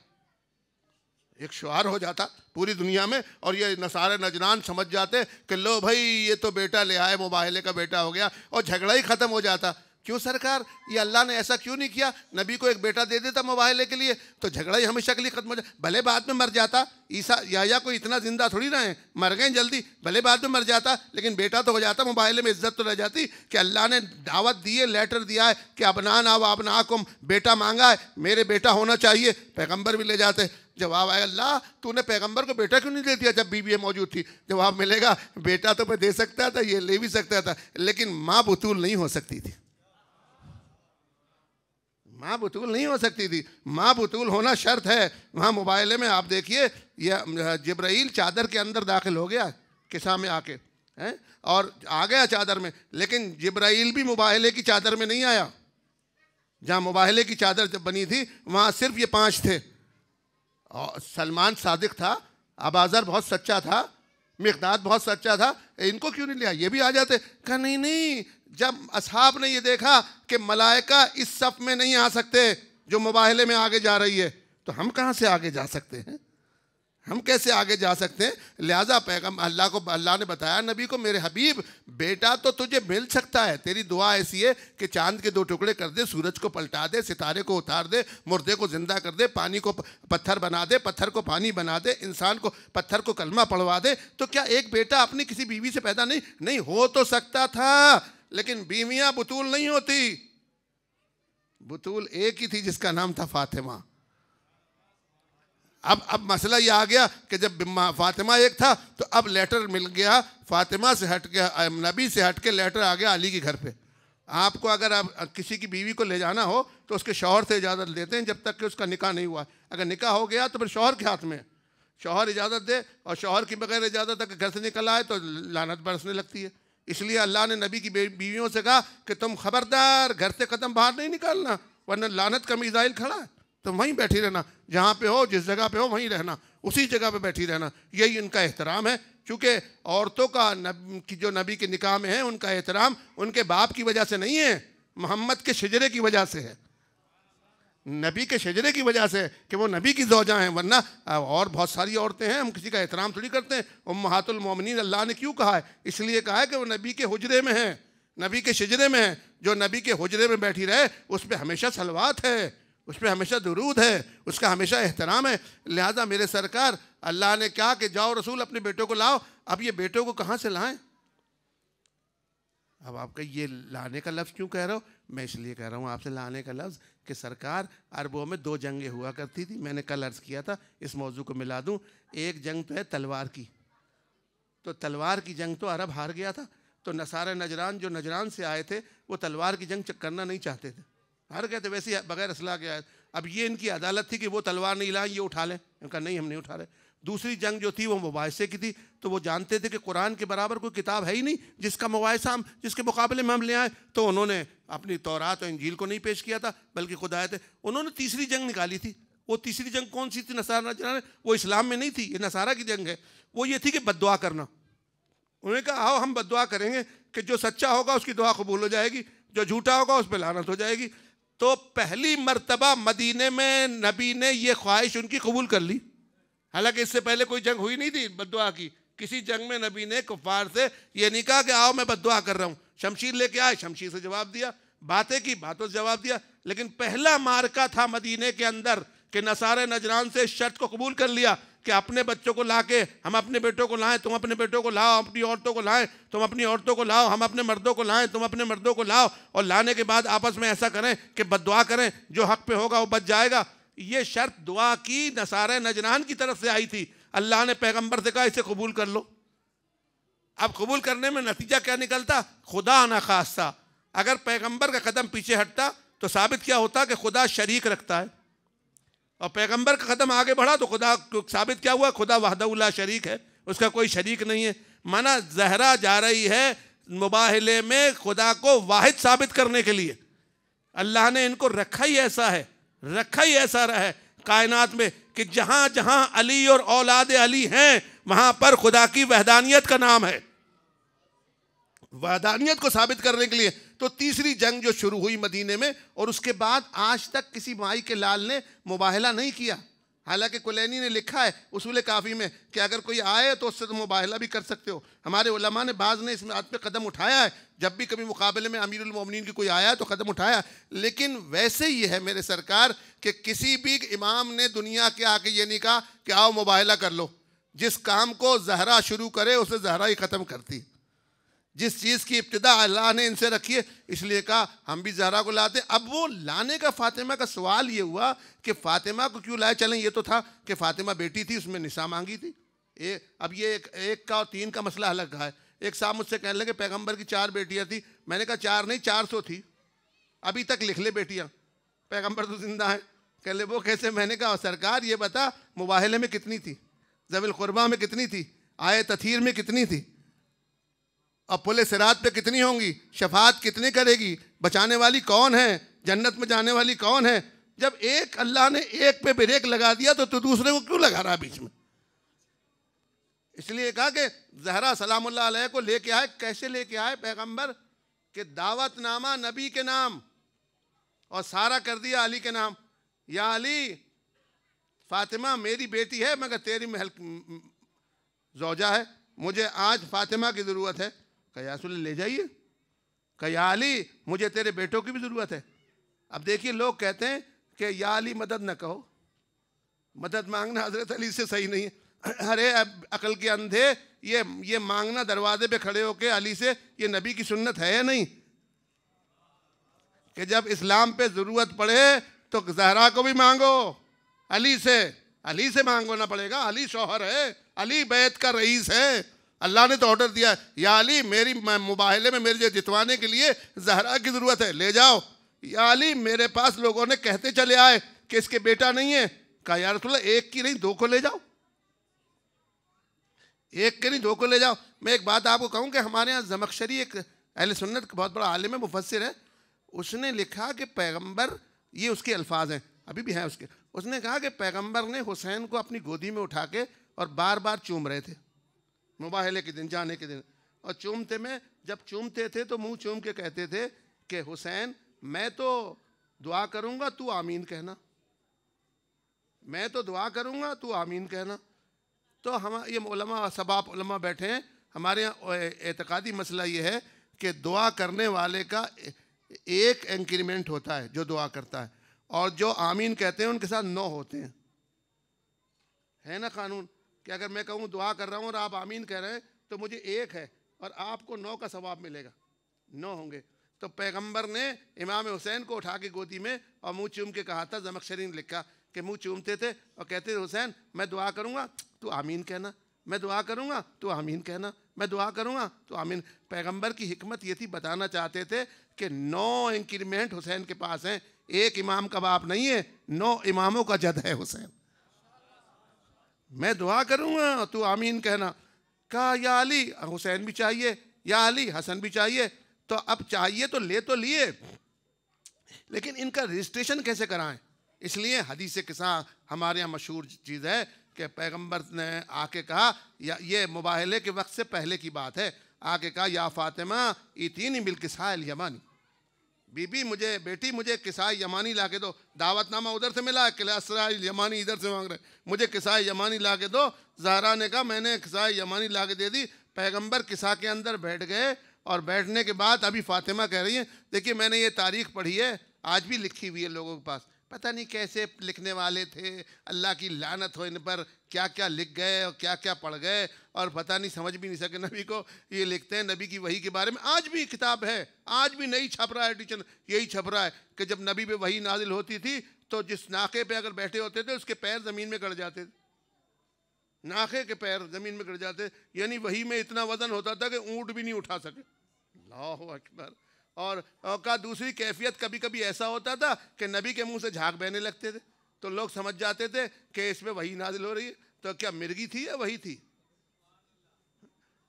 एक शुआर हो जाता पूरी दुनिया में, और ये नसारे नजरान समझ जाते कि लो भाई ये तो बेटा ले आए, मुबाहले का बेटा हो गया, और झगड़ा ही ख़त्म हो जाता। क्यों सरकार, ये अल्लाह ने ऐसा क्यों नहीं किया? नबी को एक बेटा दे देता मुबाहले के लिए, तो झगड़ा ही हमेशा के लिए ख़त्म हो जाता। भले बाद में मर जाता, ईसा याया कोई इतना जिंदा थोड़ी रहे, मर गए जल्दी, भले बाद में मर जाता, लेकिन बेटा तो हो जाता। मुबाहले में इज्जत तो रह जाती कि अल्लाह ने दावत दी है, लेटर दिया है कि अबनाना व अबनाकुम, बेटा मांगा है, मेरे बेटा होना चाहिए। पैगम्बर भी ले जाते। जवाब आया, अल्लाह तूने पैगंबर को बेटा क्यों नहीं दे दिया जब बीवी मौजूद थी? जवाब मिलेगा, बेटा तो मैं दे सकता था, ये ले भी सकता था, लेकिन माँ बुतूल नहीं हो सकती थी। माँ बुतूल नहीं हो सकती थी। माँ बुतूल होना शर्त है। वहाँ मुबाहले में आप देखिए, यह जिब्राइल चादर के अंदर दाखिल हो गया किसा में आके, हैं, और आ गया चादर में, लेकिन जिब्राइल भी मुबाहले की चादर में नहीं आया। जहाँ मुबाहले की चादर जब बनी थी वहाँ सिर्फ ये 5 थे। और सलमान सादिक था, अबाजर बहुत सच्चा था, मिक़दाद बहुत सच्चा था, इनको क्यों नहीं लिया? ये भी आ जाते। कहा नहीं नहीं, जब असहाब ने ये देखा कि मलाइका इस सफ़ में नहीं आ सकते जो मुबाहले में आगे जा रही है, तो हम कहाँ से आगे जा सकते हैं? हम कैसे आगे जा सकते हैं? लिहाजा अल्लाह ने बताया नबी को, मेरे हबीब बेटा तो तुझे मिल सकता है, तेरी दुआ ऐसी है कि चांद के 2 टुकड़े कर दे, सूरज को पलटा दे, सितारे को उतार दे, मुर्दे को जिंदा कर दे, पानी को पत्थर बना दे, पत्थर को पानी बना दे, इंसान को पत्थर को कलमा पढ़वा दे। तो क्या एक बेटा अपनी किसी बीवी से पैदा नहीं हो तो सकता था, लेकिन बीवियाँ बुतूल नहीं होती। बुतूल एक ही थी जिसका नाम था फातिमा। अब मसला ये आ गया कि जब फातिमा एक था तो अब लेटर मिल गया, फातिमा से हट के, नबी से हट के लेटर आ गया अली के घर पे। आपको अगर आप किसी की बीवी को ले जाना हो तो उसके शौहर से इजाज़त लेते हैं जब तक कि उसका निकाह नहीं हुआ। अगर निकाह हो गया तो फिर शौहर के हाथ में, शौहर इजाज़त दे, और शौहर की बगैर इजाज़त अगर घर से निकल आए तो लानत बरसने लगती है। इसलिए अल्लाह ने नबी की बीवियों से कहा कि तुम खबरदार घर से कदम बाहर नहीं निकालना, वरना लानत का मिसाइल खड़ा है, तुम वहीं बैठी रहना, जहाँ पे हो, जिस जगह पे हो वहीं रहना, उसी जगह पे बैठी रहना। यही इनका एहतराम है। चूँकि औरतों का जो नबी के निकाह में है, उनका एहतराम उनके बाप की वजह से नहीं है, मोहम्मद के शजरे की वजह से है, नबी के शजरे की वजह से कि वो नबी की ज़ौजा हैं। वरना और बहुत सारी औरतें हैं, हम किसी का एहतराम थोड़ी करते हैं। उम्महातुल मोमिनीन अल्लाह ने क्यों कहा है? इसलिए कहा है कि वो नबी के हुजरे में है, नबी के शजरे में है। जो नबी के हुजरे में बैठी रहे उस पर हमेशा सलवात है, उस पर हमेशा दुरूद है, उसका हमेशा एहतराम है। लिहाजा मेरे सरकार, अल्लाह ने कहा कि जाओ रसूल अपने बेटों को लाओ। अब ये बेटों को कहाँ से लाएं? अब आपका ये लाने का लफ्ज़ क्यों कह रहा हो? मैं इसलिए कह रहा हूँ आपसे लाने का लफ्ज़ कि सरकार अरबों में 2 जंगें हुआ करती थी। मैंने कल अर्ज़ किया था, इस मौजू को मिला दूं, एक जंग तो है तलवार की, तो तलवार की जंग तो अरब हार गया था, तो नसारा नजरान जो नजरान से आए थे वो तलवार की जंग करना नहीं चाहते थे, हार गए थे वैसे ही बगैर असला के आए। अब ये इनकी अदालत थी कि वो तलवार नहीं लाएं, ये उठा लें। उनका नहीं, हम नहीं उठा रहे। दूसरी जंग जो थी वो मुबाहिसे की थी, तो वो जानते थे कि कुरान के बराबर कोई किताब है ही नहीं जिसका मुबाहिसा हम, जिसके मुकाबले में हम ले आए। तो उन्होंने अपनी तौरात और इंजील को नहीं पेश किया था, बल्कि खुद आए थे। उन्होंने तीसरी जंग निकाली थी। वो तीसरी जंग कौन सी थी? नसारा नजरान। वो इस्लाम में नहीं थी, ये नसारा की जंग है। वो ये थी कि बद्दुआ करना। उन्होंने कहा आओ हम बद्दुआ करेंगे कि जो सच्चा होगा उसकी दुआ कबूल हो जाएगी, जो झूठा होगा उस पर लानत हो जाएगी। तो पहली मर्तबा मदीने में नबी ने ये ख्वाहिश उनकी कबूल कर ली। हालांकि इससे पहले कोई जंग हुई नहीं थी बद्दुआ की। किसी जंग में नबी ने कुफार से ये नहीं कहा कि आओ मैं बद्दुआ कर रहा हूँ। शमशीर लेके आए, शमशीर से जवाब दिया, बातें की, बातों से जवाब दिया। लेकिन पहला मार्का था मदीने के अंदर कि नसारे नजरान से शर्त को कबूल कर लिया कि अपने बच्चों को लाके हम अपने बेटों को लाएं, तुम अपने बेटों को लाओ, अपनी औरतों को लाएं, तुम अपनी औरतों को लाओ, हम अपने मर्दों को लाएं, तुम अपने मर्दों को लाओ, और लाने के बाद आपस में ऐसा करें कि बद्दुआ करें, जो हक पे होगा वो बच जाएगा। ये शर्त दुआ की नसारे नजरान की तरफ से आई थी। अल्लाह ने पैगंबर से कहा इसे कबूल कर लो। अब कबूल करने में नतीजा क्या निकलता? खुदा ना खास्ता अगर पैगंबर का कदम पीछे हटता तो साबित क्या होता कि खुदा शरीक रखता है, और पैगंबर का कदम आगे बढ़ा तो खुदा साबित क्या हुआ? खुदा वहदहू ला शरीक है, उसका कोई शरीक नहीं है। माना जहरा जा रही है मुबाहले में खुदा को वाहिद साबित करने के लिए। अल्लाह ने इनको रखा ही ऐसा है, रखा ही ऐसा रहा है कायनात में कि जहां जहां अली और औलाद अली हैं वहां पर खुदा की वहदानियत का नाम है, वहदानियत को साबित करने के लिए। तो तीसरी जंग जो शुरू हुई मदीने में, और उसके बाद आज तक किसी माई के लाल ने मुबाहला नहीं किया। हालांकि कुलैनी ने लिखा है उसूल काफ़ी में कि अगर कोई आए तो उससे तो मुबाहला भी कर सकते हो। हमारे उलमा ने बाज़ ने इस बात पे कदम उठाया है, जब भी कभी मुकाबले में अमीरुल मोमिनीन की कोई आया तो कदम उठाया। लेकिन वैसे ही है मेरे सरकार कि किसी भी इमाम ने दुनिया के आके ये नहीं कहा कि आओ मुबाहला कर लो। जिस काम को जहरा शुरू करे उसे जहरा ही ख़त्म करती। जिस चीज़ की इब्तिदा अल्लाह ने इनसे रखी है, इसलिए कहा हम भी जहरा को लाते। अब वो लाने का फातिमा का सवाल ये हुआ कि फातिमा को क्यों लाए? चलें, ये तो था कि फातिमा बेटी थी, उसमें निसा मांगी थी। अब ये एक का और 3 का मसला अलग है। एक साहब मुझसे कहने लगे पैगंबर की 4 बेटियां थी। मैंने कहा 4 नहीं 400 थी, अभी तक लिख ले बेटियां, पैगंबर तो जिंदा है। कह ले वो कैसे? मैंने कहा सरकार ये बता मुबाहले में कितनी थी, ज़विल कुर्बा में कितनी थी, आए तथीर में कितनी थी, और पुले सिरात पे कितनी होंगी, शफात कितनी करेगी, बचाने वाली कौन है, जन्नत में जाने वाली कौन है? जब एक अल्लाह ने एक पे ब्रेक लगा दिया तो दूसरे को क्यों लगा रहा बीच में? इसलिए कहा कि ज़हरा सलामुल्लाह अलैह को लेके आए। कैसे लेके आए? पैगंबर के दावतनामा नबी के नाम, और सारा कर दिया अली के नाम। या अली, फातिमा मेरी बेटी है मगर तेरी महल ज़ौजा है, मुझे आज फातिमा की ज़रूरत है। कहा या रसूल ले जाइए। कहा या अली मुझे तेरे बेटों की भी ज़रूरत है। अब देखिए लोग कहते हैं कि या अली मदद न कहो, मदद मांगना हज़रत अली से सही नहीं है। अरे अकल के अंधे, ये मांगना दरवाजे पे खड़े होके अली से, ये नबी की सुन्नत है या नहीं कि जब इस्लाम पे ज़रूरत पड़े तो जहरा को भी मांगो, अली से मांगना पड़ेगा। अली शौहर है, अली बैत का रईस है। अल्लाह ने तो ऑर्डर दिया या अली मेरी मुबाहले में मेरे जितवाने के लिए जहरा की ज़रूरत है, ले जाओ। या अली मेरे पास लोगों ने कहते चले आए कि इसके बेटा नहीं है। कहा या रसूल एक की नहीं 2 को ले जाओ, एक के नहीं 2 को ले जाओ। मैं एक बात आपको कहूँ कि हमारे यहाँ ज़मख़शरी एक अहले सुन्नत का बहुत बड़ा आलिम है, मुफस्सिर है। उसने लिखा कि पैगंबर, ये उसके अल्फाज हैं, अभी भी हैं उसके, उसने कहा कि पैगंबर ने हुसैन को अपनी गोदी में उठा के और बार बार चूम रहे थे मुबाहले के दिन, जाने के दिन। और चूमते में जब चूमते थे तो मुंह चूम के कहते थे कि हुसैन मैं तो दुआ करूँगा तू आमीन कहना, मैं तो दुआ करूँगा तू आमीन कहना। तो हम ये उलमा सबाब उलमा बैठे हैं, हमारे यहाँ एतकादी मसला ये है कि दुआ करने वाले का एक इंक्रीमेंट होता है जो दुआ करता है, और जो आमीन कहते हैं उनके साथ 9 होते हैं। है ना कानून कि अगर मैं कहूँ दुआ कर रहा हूँ और आप आमीन कह रहे हैं तो मुझे 1 है और आपको 9 का सवाब मिलेगा, 9 होंगे। तो पैगंबर ने इमाम हुसैन को उठा के गोदी में और मुंह चूम के कहा था, ज़मख़शरी ने लिखा कि मुंह चूमते थे और कहते थे हुसैन मैं दुआ करूँगा तू आमीन कहना, मैं दुआ करूँगा तू आमीन कहना, मैं दुआ करूँगा तो आमीन। पैगंबर की हिकमत ये थी, बताना चाहते थे कि 9 इंक्रीमेंट हुसैन के पास हैं, एक इमाम का बाप नहीं है, 9 इमामों का जद है हुसैन। मैं दुआ करूँगा तू आमीन कहना। कहा या अली, हुसैन भी चाहिए, या अली हसन भी चाहिए। तो अब चाहिए तो ले तो लिए, लेकिन इनका रजिस्ट्रेशन कैसे कराएं? इसलिए हदीस किस्सा हमारे यहाँ मशहूर चीज़ है कि पैगंबर ने आके कहा, या ये मुबाहले के वक्त से पहले की बात है, आके कहा या फातिमा इतीनी बिल किसाइल यमानी, बीबी मुझे, बेटी मुझे किसाई यमानी ला के दो। दावतनामा उधर से मिला, किसाई यमानी इधर से मांग रहे, मुझे किसाई यमानी ला के दो। ज़हरा ने कहा मैंने किसाई यमानी ला के दे दी। पैगंबर किसा के अंदर बैठ गए और बैठने के बाद अभी फातिमा कह रही है, देखिए मैंने ये तारीख़ पढ़ी है, आज भी लिखी हुई है लोगों के पास, पता नहीं कैसे लिखने वाले थे, अल्लाह की लानत हो इन पर, क्या क्या लिख गए और क्या क्या पढ़ गए और पता नहीं समझ भी नहीं सके। नबी को ये लिखते हैं नबी की वही के बारे में, आज भी किताब है, आज भी नई छप रहा है, एडिशन यही छप रहा है कि जब नबी पे वही नाजिल होती थी तो जिस नाके पे अगर बैठे होते थे उसके पैर ज़मीन में गड़ जाते थे, नाके के पैर ज़मीन में गड़ जाते, यानी वही में इतना वज़न होता था कि ऊँट भी नहीं उठा सके। अल्लाहु अकबर। और का दूसरी कैफियत कभी कभी ऐसा होता था कि नबी के मुंह से झाग बहने लगते थे, तो लोग समझ जाते थे कि इसमें वही नाजिल हो रही है। तो क्या मिर्गी थी या वही थी?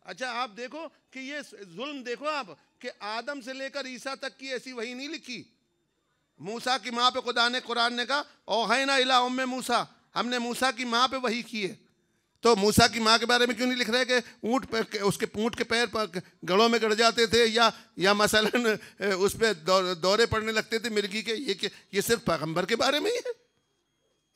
अच्छा आप देखो कि ये जुल्म देखो आप कि आदम से लेकर ईसा तक की ऐसी वही नहीं लिखी। मूसा की माँ पे खुदा ने कुरान ने कहा औहैना इला उम्मे मूसा, हमने मूसा की माँ पे वही की है। तो मूसा की माँ के बारे में क्यों नहीं लिख रहे कि ऊँट पे उसके ऊँट के पैर गड़ों में गड़ जाते थे, या मसलन उस पर दौरे पड़ने लगते थे मिर्गी के? ये सिर्फ पैगंबर के बारे में ही है,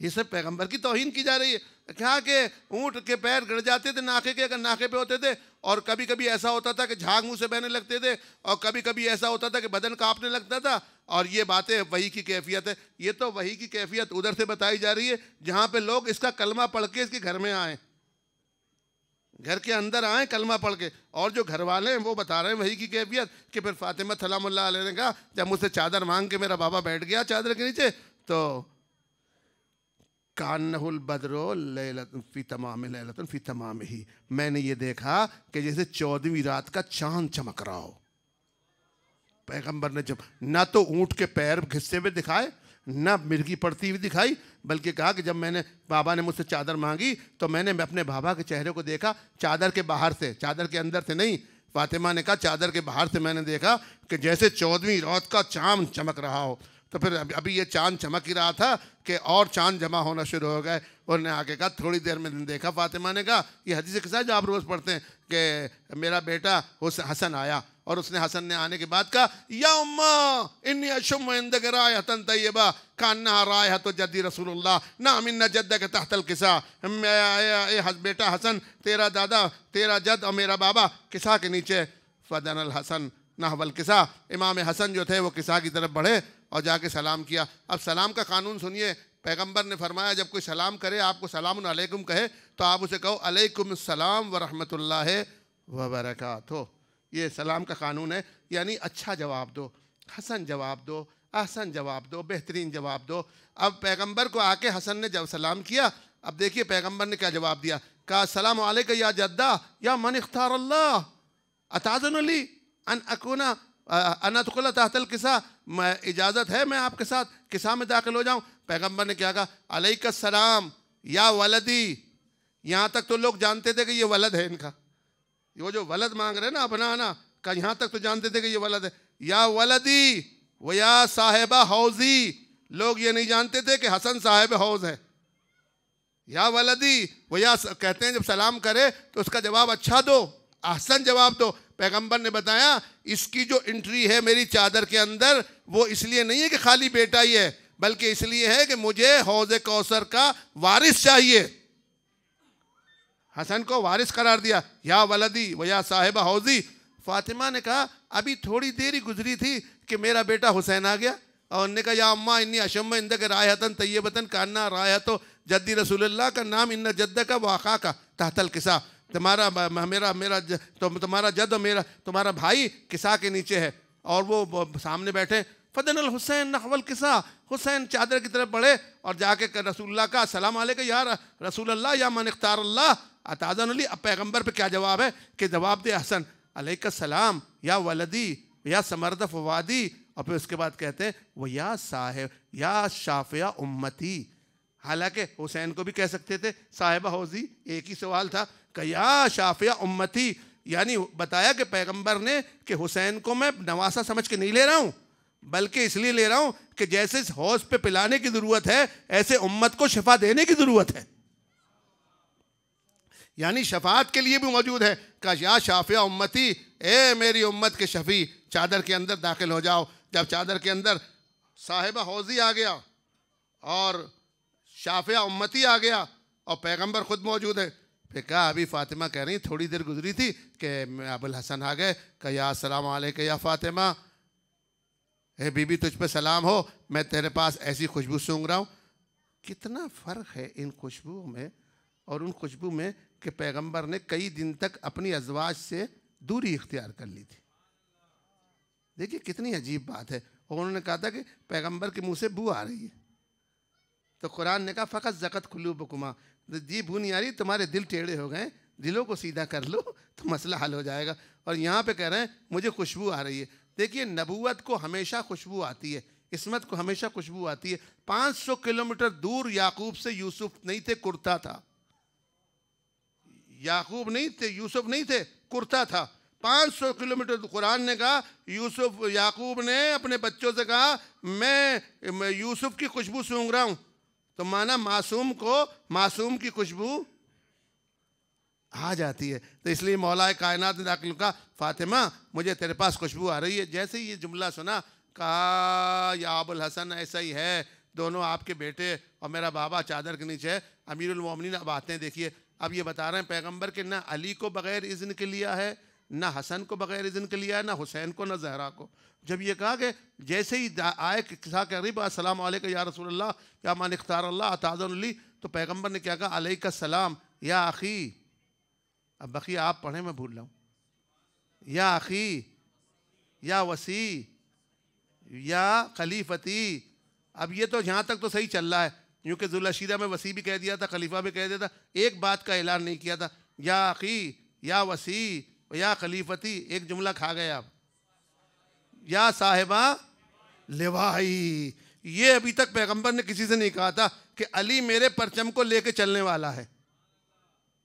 ये सिर्फ पैगंबर की तौहीन की जा रही है। क्या कि ऊँट के पैर गड़ जाते थे नाके के, अगर नाके पे होते थे, और कभी कभी ऐसा होता था कि झाग मुँह से बहने लगते थे, और कभी कभी ऐसा होता था कि बदन कांपने लगता था। और ये बातें वही की कैफियत है। ये तो वही की कैफियत उधर से बताई जा रही है जहाँ पे लोग इसका कलमा पढ़ के इसके घर में आए, घर के अंदर आए कलमा पढ़ के, और जो घर वाले हैं वो बता रहे हैं वही की कैफियत कि फिर फातिमा सलामुल्लाह अलैहा ने कहा जब मुझसे चादर मांग के मेरा बाबा बैठ गया चादर के नीचे, तो कान्नहुल बदरो लैलतुन फी तमाम लैलतुन फी तमाम ही, मैंने ये देखा कि जैसे 14वीं रात का चांद चमक रहा हो। पैगंबर ने जब ना तो ऊँट के पैर घिसते हुए दिखाए, ना मिर्गी पड़ती हुई दिखाई, बल्कि कहा कि जब मैंने बाबा ने मुझसे चादर मांगी तो मैंने अपने बाबा के चेहरे को देखा चादर के बाहर से, चादर के अंदर से नहीं। फातिमा ने कहा चादर के बाहर से मैंने देखा कि जैसे 14वीं रात का चांद चमक रहा हो। तो फिर अभी ये चांद चमक ही रहा था कि और चांद जमा होना शुरू हो गए। उन्होंने आगे कहा थोड़ी देर में देखा, फातिमा ने कहा ये हदीस के साथ जो आप रोज़ पढ़ते हैं कि मेरा बेटा हसन आया, और उसने हसन ने आने के बाद कहा या उम्मा इन्नी अशुम्म इंदक रायहतन तय्यबा कान्ना रायहतु जद्दी रसूलुल्लाह नाम इन्ना जद्दक तहतल किसा, बेटा हसन तेरा दादा तेरा जद और मेरा बाबा किसा के नीचे। फदनल हसन नहवल किसा, इमाम हसन जो थे वो किसा की तरफ बढ़े और जाके सलाम किया। अब सलाम का कानून सुनिए, पैगंबर ने फरमाया जब कोई सलाम करे आपको सलामुन अलैकुम कहे तो आप उसे कहो अलैकुम सलाम व रहमतुल्लाहि व बरकातुहू। ये सलाम का कानून है, यानी अच्छा जवाब दो, हसन जवाब दो, अहसन जवाब दो, बेहतरीन जवाब दो। अब पैगंबर को आके हसन ने जब सलाम किया, अब देखिए पैगंबर ने क्या जवाब दिया। कहा अस्सलामु अलैका या जद्दा या मन इख्तार अल्लाह अताज़ुन ली अन अकूना अनदखुल तहतल किसा, मैं इजाज़त है मैं आपके साथ किसा में दाखिल हो जाऊँ? पैगंबर ने क्या कहा अलैका सलाम या वलदी। यहाँ तक तो लोग जानते थे कि ये वलद है इनका, वो जो वलद मांग रहे ना अपना आना का, यहाँ तक तो जानते थे कि ये वलद है। या वलदी व या साहिबा हौजी, लोग ये नहीं जानते थे कि हसन साहिब हौज है। या वलदी व या, कहते हैं जब सलाम करे तो उसका जवाब अच्छा दो, अहसन जवाब दो। पैगंबर ने बताया इसकी जो एंट्री है मेरी चादर के अंदर वो इसलिए नहीं है कि खाली बेटा ही है, बल्कि इसलिए है कि मुझे हौज़ कौसर का वारिस चाहिए। हसन को वारिस करार दिया, या वलदी व या साहिबा हौजी। फातिमा ने कहा अभी थोड़ी देर ही गुजरी थी कि मेरा बेटा हुसैन आ गया, और उन्होंने कहा या अम्मा इन्नी अशम्मा इंदक रायहतन तय्यबतन कान्ना रायहतो जद्दी रसूलुल्लाह का नाम इन्ना जद्द का वाक़ा का तहतल किसा, तुम्हारा मेरा मेरा तुम्हारा जद और मेरा तुम्हारा भाई किसा के नीचे है। और वो सामने बैठे, फदनल हुसैन नहवल किसा, हुसैन चादर की तरफ बढ़े और जाके रसूलुल्लाह का सलाम अलैका या रसूलल्लाह या मन इख्तार अल्लाह अताज़न अली। अब पैगम्बर पे क्या जवाब है कि जवाब दे हसन अलैका सलाम या वलदी या समर्द फवादी। और फिर उसके बाद कहते हैं वो या साहिब या शाफिया उम्मती। हालांकि हुसैन को भी कह सकते थे साहिबा हौजी, एक ही सवाल था कि या शाफिया उम्मती, यानी बताया कि पैगंबर ने कि हुसैन को मैं नवासा समझ के नहीं ले रहा हूँ, बल्कि इसलिए ले रहा हूँ कि जैसे इस हौज पे पिलाने की ज़रूरत है ऐसे उम्मत को शफा देने की ज़रूरत है, यानी शफात के लिए भी मौजूद है। का या शाफिया उम्मती, ए मेरी उम्मत के शफी चादर के अंदर दाखिल हो जाओ। जब चादर के अंदर साहिबा हौजी आ गया और शाफिया उम्मती आ गया और पैगंबर खुद मौजूद है, फिर कहा अभी फ़ातिमा कह रही थोड़ी देर गुजरी थी कि अबुल हसन आ गए। कहा या अस्सलाम वालेकुम या फ़ातिमा, हे बीबी तुझ पे सलाम हो, मैं तेरे पास ऐसी खुशबू सूंघ रहा हूँ। कितना फ़र्क है इन खुशबुओं में और उन खुशबू में कि पैगंबर ने कई दिन तक अपनी अज़वाज से दूरी इख्तियार कर ली थी। देखिए कितनी अजीब बात है। और उन्होंने कहा था कि पैगंबर के मुंह से बू आ रही है, तो कुरान ने कहा फ़कत ज़कत कुलूबकुमा, जी बू नहीं आ रही, तुम्हारे दिल टेढ़े हो गए, दिलों को सीधा कर लो तो मसला हल हो जाएगा। और यहाँ पे कह रहे हैं मुझे खुशबू आ रही है। देखिए नबूवत को हमेशा खुशबू आती है, इस्मत को हमेशा खुशबू आती है। 500 किलोमीटर दूर याकूब से यूसुफ नहीं थे, कुर्ता था। याकूब नहीं थे, यूसुफ नहीं थे, कुर्ता था। 500 किलोमीटर कुरान ने कहा यूसुफ, याकूब ने अपने बच्चों से कहा मैं यूसुफ की खुशबू सूंघ रहा हूँ, तो माना मासूम को मासूम की खुशबू आ जाती है। तो इसलिए मौला कायनात ने दाखिल कहा फ़ातिमा मुझे तेरे पास खुशबू आ रही है। जैसे ही ये जुमला सुना कहा या अबुल हसन ऐसा ही है, दोनों आपके बेटे और मेरा बाबा चादर के नीचे है। अमीरुल मोमिनीन अब आते हैं, देखिए अब ये बता रहे हैं पैगंबर के ना अली को बग़ैर इज़्न के लिया है, ना हसन को बग़ैर इज़्न के लिया है, ना हुसैन को, ना ज़हरा को। जब ये कहा कि जैसे ही आए किसा करीब अस्सलाम वालेकुम या रसूलल्लाह या मन इख्तार अल्लाह अताज़न अली, तो पैगंबर ने क्या कहा अलैका सलाम या अख़ी। अब बक़िया आप पढ़ें, मैं भूल रहा हूँ। या अख़ी या वसी या खलीफती। अब ये तो यहाँ तक तो सही चल रहा है, क्योंकि ज़ुल्हशीरा में वसी भी कह दिया था, खलीफा भी कह दिया था, एक बात का ऐलान नहीं किया था, या अख़ी या वसी या खलीफती। एक जुमला खा गए आप, या साहिबा लिवाई। ये अभी तक पैगंबर ने किसी से नहीं कहा था कि अली मेरे परचम को लेके चलने वाला है।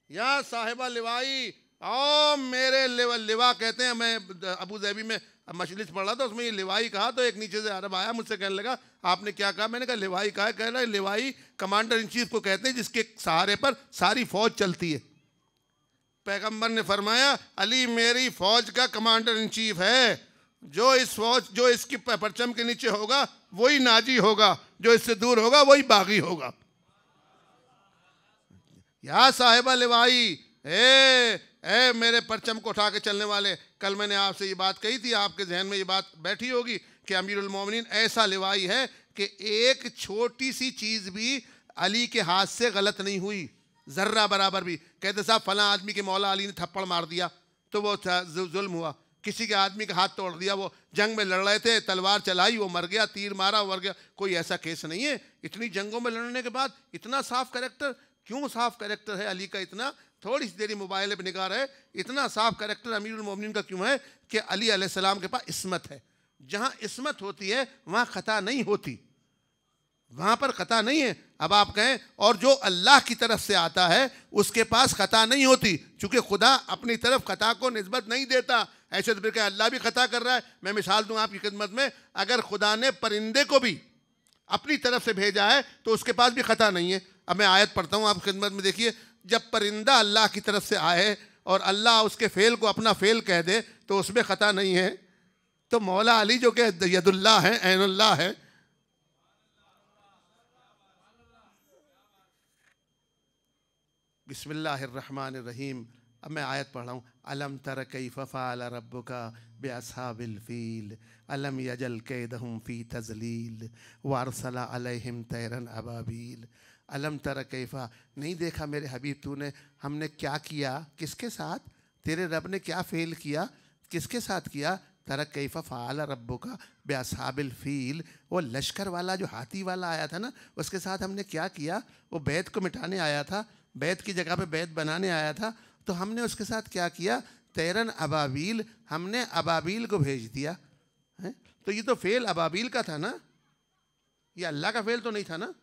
या साहिबा लिवाई, और मेरे लिवा कहते हैं, मैं अबू ज़ैबी में मजलिस पढ़ रहा था, उसमें ये लिवाई कहा तो एक नीचे से अरब आया, मुझसे कहने लगा आपने क्या कहा? मैंने कहा लिवाई कहा है। कह रहा है लिवाई कमांडर इन चीफ को कहते हैं जिसके सहारे पर सारी फौज चलती है। पैगंबर ने फरमाया अली मेरी फौज का कमांडर इन चीफ है, जो इस फौज जो इसकी परचम के नीचे होगा वही नाजी होगा, जो इससे दूर होगा वही बागी होगा। या साहिबा लिवाई, ए मेरे परचम को उठा के चलने वाले, कल मैंने आपसे ये बात कही थी, आपके जहन में ये बात बैठी होगी कि अमीरुल मोमिनीन ऐसा लिवाई है कि एक छोटी सी चीज़ भी अली के हाथ से गलत नहीं हुई, ज़र्रा बराबर भी। कहते साहब फलां आदमी के मौला अली ने थप्पड़ मार दिया तो वो जुल्म हुआ, किसी के आदमी का हाथ तोड़ दिया, वो जंग में लड़ रहे थे, तलवार चलाई वो मर गया, तीर मारा मर गया, कोई ऐसा केस नहीं है। इतनी जंगों में लड़ने के बाद इतना साफ कैरेक्टर, क्यों साफ कैरेक्टर है अली का? इतना थोड़ी सी देरी मोबाइल पे निगाह रहे, इतना साफ कैरेक्टर अमीरुल मोमिनीन का क्यों है कि अली अलैहिस्सलाम के पास इस्मत है। जहाँ इस्मत होती है वहाँ खता नहीं होती, वहाँ पर खता नहीं है। अब आप कहें और जो अल्लाह की तरफ से आता है उसके पास खता नहीं होती, चूँकि खुदा अपनी तरफ खता को निस्बत नहीं देता। ऐसे तो फिर क्या अल्लाह भी खता कर रहा है? मैं मिसाल दूँ आपकी खिदमत में, अगर खुदा ने परिंदे को भी अपनी तरफ से भेजा है तो उसके पास भी खता नहीं है। अब मैं आयत पढ़ता हूँ आपकी खिदमत में, देखिए जब परिंदा अल्लाह की तरफ से आए और अल्लाह उसके फ़ेल को अपना फ़ेल कह दे तो उसमें ख़ता नहीं है। तो मौला अली जो कि यदुल्लाह है, ऐनुल्लाह है, बिस्मिल्लाहिर्रहमानिर्रहीम। अब मैं आयत पढ़ रहा हूँ। अलम तर कैफ़ फ़अल रब्बुका बिअस्हाबिल फ़ील अलम यजल कैदहुम फ़ी तज़लील व अरसला अलैहिम तैरन अबाबील। अलम तर कैफ़ा, नहीं देखा मेरे हबीब तूने हमने क्या किया, किसके साथ? तेरे रब ने क्या फ़ेल किया, किसके साथ किया? तरक कैफ़ा फ़अल रब्बुका बिअस्हाबिल फ़ील, वो लश्कर वाला जो हाथी वाला आया था ना, उसके साथ हमने क्या किया, वो बैत को मिटाने आया था, बैत की जगह पे बैत बनाने आया था, तो हमने उसके साथ क्या किया, तैरन अबाबील, हमने अबाबील को भेज दिया है। तो ये तो फ़ेल अबाबील का था ना, ये अल्लाह का फ़ेल तो नहीं था ना।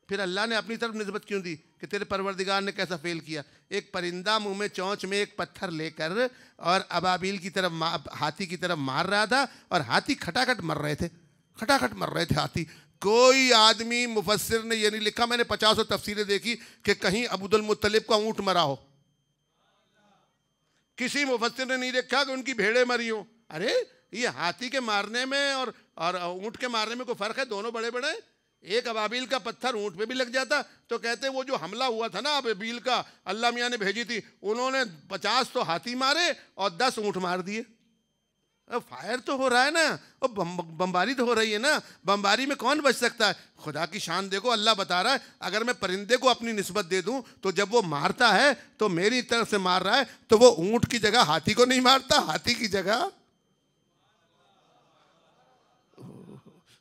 फिर अल्लाह ने अपनी तरफ निस्बत क्यों दी कि तेरे परवरदिगार ने कैसा फ़ेल किया। एक परिंदा मुंह में चोंच में एक पत्थर लेकर और अबाबील की तरफ हाथी की तरफ मार रहा था, और हाथी खटाखट मर रहे थे, खटाखट मर रहे थे हाथी। कोई आदमी मुफस्सिर ने ये नहीं लिखा, मैंने 50 तफसीरें देखी कि कहीं अब्दुल मुत्तलिब का ऊँट मरा हो, किसी मुफस्सिर ने नहीं देखा कि उनकी भेड़ें मरी हो। अरे ये हाथी के मारने में और ऊँट के मारने में कोई फ़र्क है, दोनों बड़े बड़े। एक अबाबील का पत्थर ऊँट पे भी लग जाता तो कहते वो जो हमला हुआ था ना अबाबील का, अल्लाह मियाँ ने भेजी थी, उन्होंने 50 तो हाथी मारे और 10 ऊँट मार दिए। फायर तो हो रहा है ना, और बमबारी तो हो रही है ना, बमबारी में कौन बच सकता है। खुदा की शान देखो, अल्लाह बता रहा है अगर मैं परिंदे को अपनी निस्बत दे दूं तो जब वो मारता है तो मेरी तरफ से मार रहा है, तो वो ऊँट की जगह हाथी को नहीं मारता, हाथी की जगह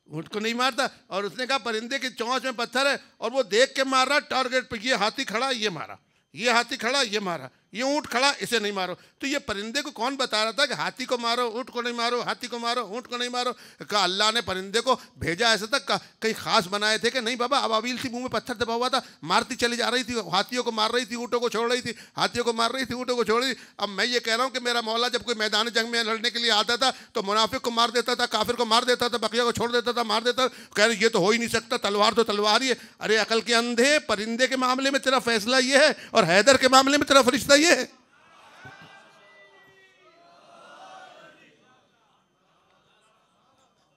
ऊँट को नहीं मारता। और उसने कहा परिंदे की चोंच में पत्थर है और वो देख के मार रहा टारगेट पे, ये हाथी खड़ा ये मारा, ये हाथी खड़ा ये मारा, ये ऊँट खड़ा इसे नहीं मारो। तो ये परिंदे को कौन बता रहा था कि हाथी को मारो ऊँट को नहीं मारो, हाथी को मारो ऊँट को नहीं मारो। कहा अल्लाह ने परिंदे को भेजा ऐसे तक का कहीं खास बनाए थे कि नहीं बाबा, अबाबील थी मुंह में पत्थर दबा हुआ था, मारती चली जा रही थी, हाथियों को मार रही थी ऊँटों को छोड़ रही थी, हाथियों को मार रही थी ऊँटों को छोड़ रही थी। अब मैं ये कह रहा हूँ कि मेरा मौला जब कोई मैदान जंग में लड़ने के लिए आता था तो मुनाफिक को मार देता था, काफिर को मार देता था, बकिया को छोड़ देता था, मार देता। कह रहे ये तो हो ही नहीं सकता, तलवार तो तलवार ही है। अरे अकल के अंधे, परिंदे के मामले में तेरा फैसला ये है और हैदर के मामले में तेरा फरिश्ता ये है।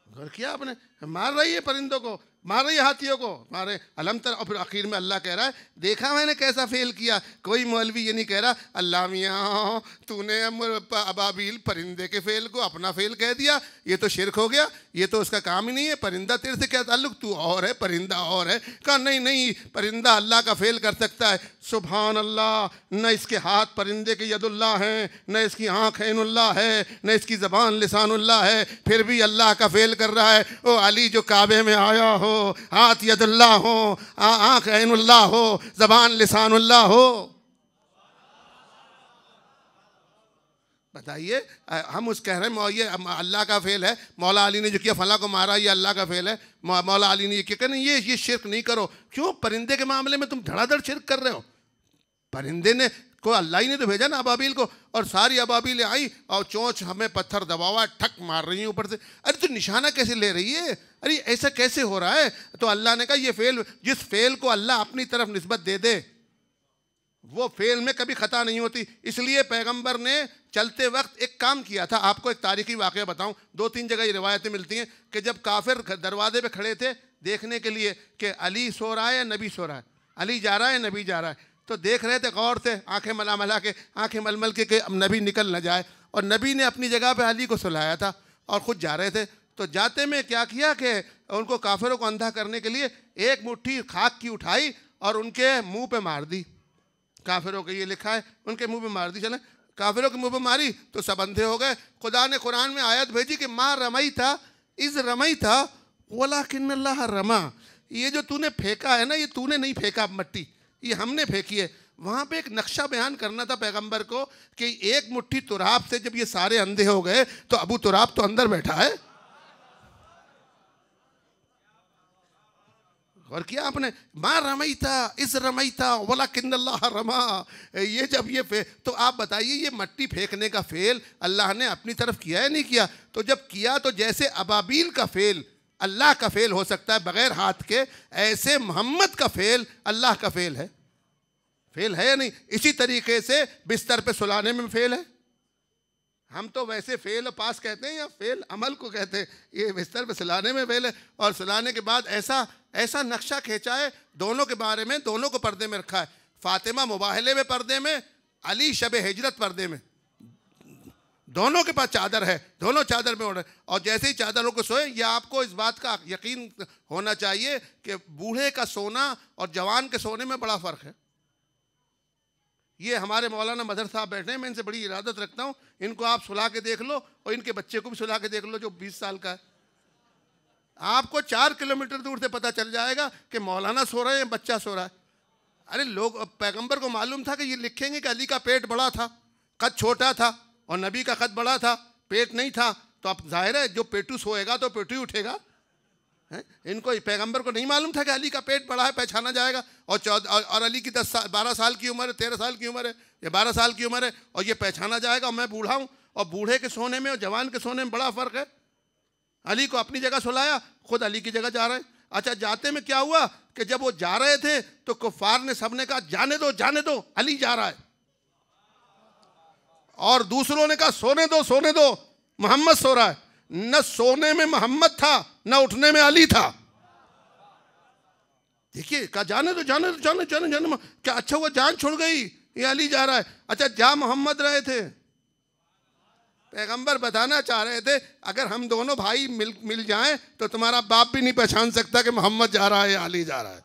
और किया आपने, मार रही है परिंदों को, मार रही है हाथियों को, मारे अलम तर। और फिर आखिर में अल्लाह कह रहा है देखा मैंने कैसा फेल किया। कोई मौलवी ये नहीं कह रहा अल्लाह मियाँ तूने अबाबील परिंदे के फेल को अपना फेल कह दिया, ये तो शिरक हो गया, ये तो उसका काम ही नहीं है, परिंदा तेरे से क्या ताल्लुक, तू और है परिंदा और है। कहा नहीं नहीं, परिंदा अल्लाह का फेल कर सकता है। सुभान अल्लाह, न इसके हाथ परिंदे के यदुल्लाह हैं, न इसकी आँख ऐनुल्लाह है, न इसकी ज़बान लिसानुल्लाह है, फिर भी अल्लाह का फेल कर रहा है। ओ अली जो काबे में आया हो, हाथ यदुल्लाह हो, आँख ऐनुल्लाह हो, ज़बान लिसानुल्लाह हो। बताइए, हम उस कह रहे हैं ये अल्लाह का फेल है, मौला अली ने जो किया फला को मारा ये अल्लाह का फेल है, मौला अली ने ये किया। नहीं ये शिरक नहीं करो। क्यों, परिंदे के मामले में तुम धड़ाधड़ शिरक कर रहे हो। परिंदे ने को अल्लाह ही ने तो भेजा ना अबाबील को, और सारी अबाबीलें आई और चोंच हमें पत्थर दबावा ठक मार रही है ऊपर से। अरे तो निशाना कैसे ले रही है, अरे ऐसा कैसे हो रहा है। तो अल्लाह ने कहा ये फेल, जिस फेल को अल्लाह अपनी तरफ निस्बत दे दे वो फेल में कभी खता नहीं होती। इसलिए पैगंबर ने चलते वक्त एक काम किया था। आपको एक तारीखी वाक़या बताऊं, 2-3 जगह ये रिवायतें मिलती हैं कि जब काफिर दरवाजे पे खड़े थे देखने के लिए कि अली सो रहा है या नबी सो रहा है, अली जा रहा है नबी जा रहा है, तो देख रहे थे गौर से, आंखें मला मला के, आंखें मलमल के नबी निकल न जाए। और नबी ने अपनी जगह पे अली को सुलाया था और खुद जा रहे थे। तो जाते में क्या किया कि उनको काफिरों को अंधा करने के लिए एक मुट्ठी खाक की उठाई और उनके मुंह पे मार दी। काफिरों के ये लिखा है उनके मुंह पे मार दी। चले काफिरों के मुंह पे मारी तो सब अंधे हो गए। खुदा ने कुरान में आयत भेजी कि माँ रमई था इज़ रमई था वलाकिन्नल्लाह रमा। ये जो तूने फेंका है ना, ये तूने नहीं फेंका मट्टी, ये हमने फेंकी है। वहाँ पे एक नक्शा बयान करना था पैगंबर को कि एक मुट्ठी तुराब से जब ये सारे अंधे हो गए तो अबू तुराब तो अंदर बैठा है। और किया आपने, माँ रमई था इस रमई था वलाकिन्नल्लाह रमा। ये जब ये तो आप बताइए ये मट्टी फेंकने का फेल अल्लाह ने अपनी तरफ किया है नहीं किया। तो जब किया तो जैसे अबाबील का फेल अल्लाह का फेल हो सकता है बगैर हाथ के, ऐसे मोहम्मद का फेल अल्लाह का फेल है। फेल है या नहीं। इसी तरीके से बिस्तर पे सुलाने में फेल है। हम तो वैसे फेल पास कहते हैं या फेल अमल को कहते हैं, ये बिस्तर पे सुलाने में फेल है। और सुलाने के बाद ऐसा नक्शा खींचा है दोनों के बारे में, दोनों को पर्दे में रखा है। फातिमा मुबाहले में पर्दे में, अली शब हिजरत पर्दे में, दोनों के पास चादर है, दोनों चादर में ओढ़े। और जैसे ही चादरों को सोए, ये आपको इस बात का यकीन होना चाहिए कि बूढ़े का सोना और जवान के सोने में बड़ा फ़र्क है। ये हमारे मौलाना मदर साहब बैठे हैं, मैं इनसे बड़ी इरादत रखता हूँ, इनको आप सुला के देख लो और इनके बच्चे को भी सुला के देख लो जो 20 साल का है। आपको 4 किलोमीटर दूर से पता चल जाएगा कि मौलाना सो रहे हैं, बच्चा सो रहा है। अरे लोग, पैगंबर को मालूम था कि ये लिखेंगे कि अली का पेट बड़ा था, कद छोटा था, और नबी का कद बड़ा था, पेट नहीं था। तो अब जाहिर है जो पेटू सोएगा तो पेटू ही उठेगा। इनको, पैगंबर को नहीं मालूम था कि अली का पेट बड़ा है, पहचाना जाएगा। और अली की 12 साल की उम्र है, 13 साल की उम्र है, या 12 साल की उम्र है, और ये पहचाना जाएगा। और मैं बूढ़ा हूँ, और बूढ़े के सोने में और जवान के सोने में बड़ा फ़र्क है। अली को अपनी जगह सुलाया, खुद अली की जगह जा रहे हैं। अच्छा, जाते में क्या हुआ कि जब वो जा रहे थे तो कुफार ने सबने कहा जाने दो, जाने दो, अली जा रहा है। और दूसरों ने कहा सोने दो, मोहम्मद सो रहा है। न सोने में मोहम्मद था, न उठने में अली था। देखिए, कहा जाने दो, जाने क्या अच्छा हुआ जान छोड़ गई, ये अली जा रहा है। अच्छा, जा मोहम्मद रहे थे। पैगंबर बताना चाह रहे थे अगर हम दोनों भाई मिल जाएं तो तुम्हारा बाप भी नहीं पहचान सकता कि मोहम्मद जा रहा है या अली जा रहा है।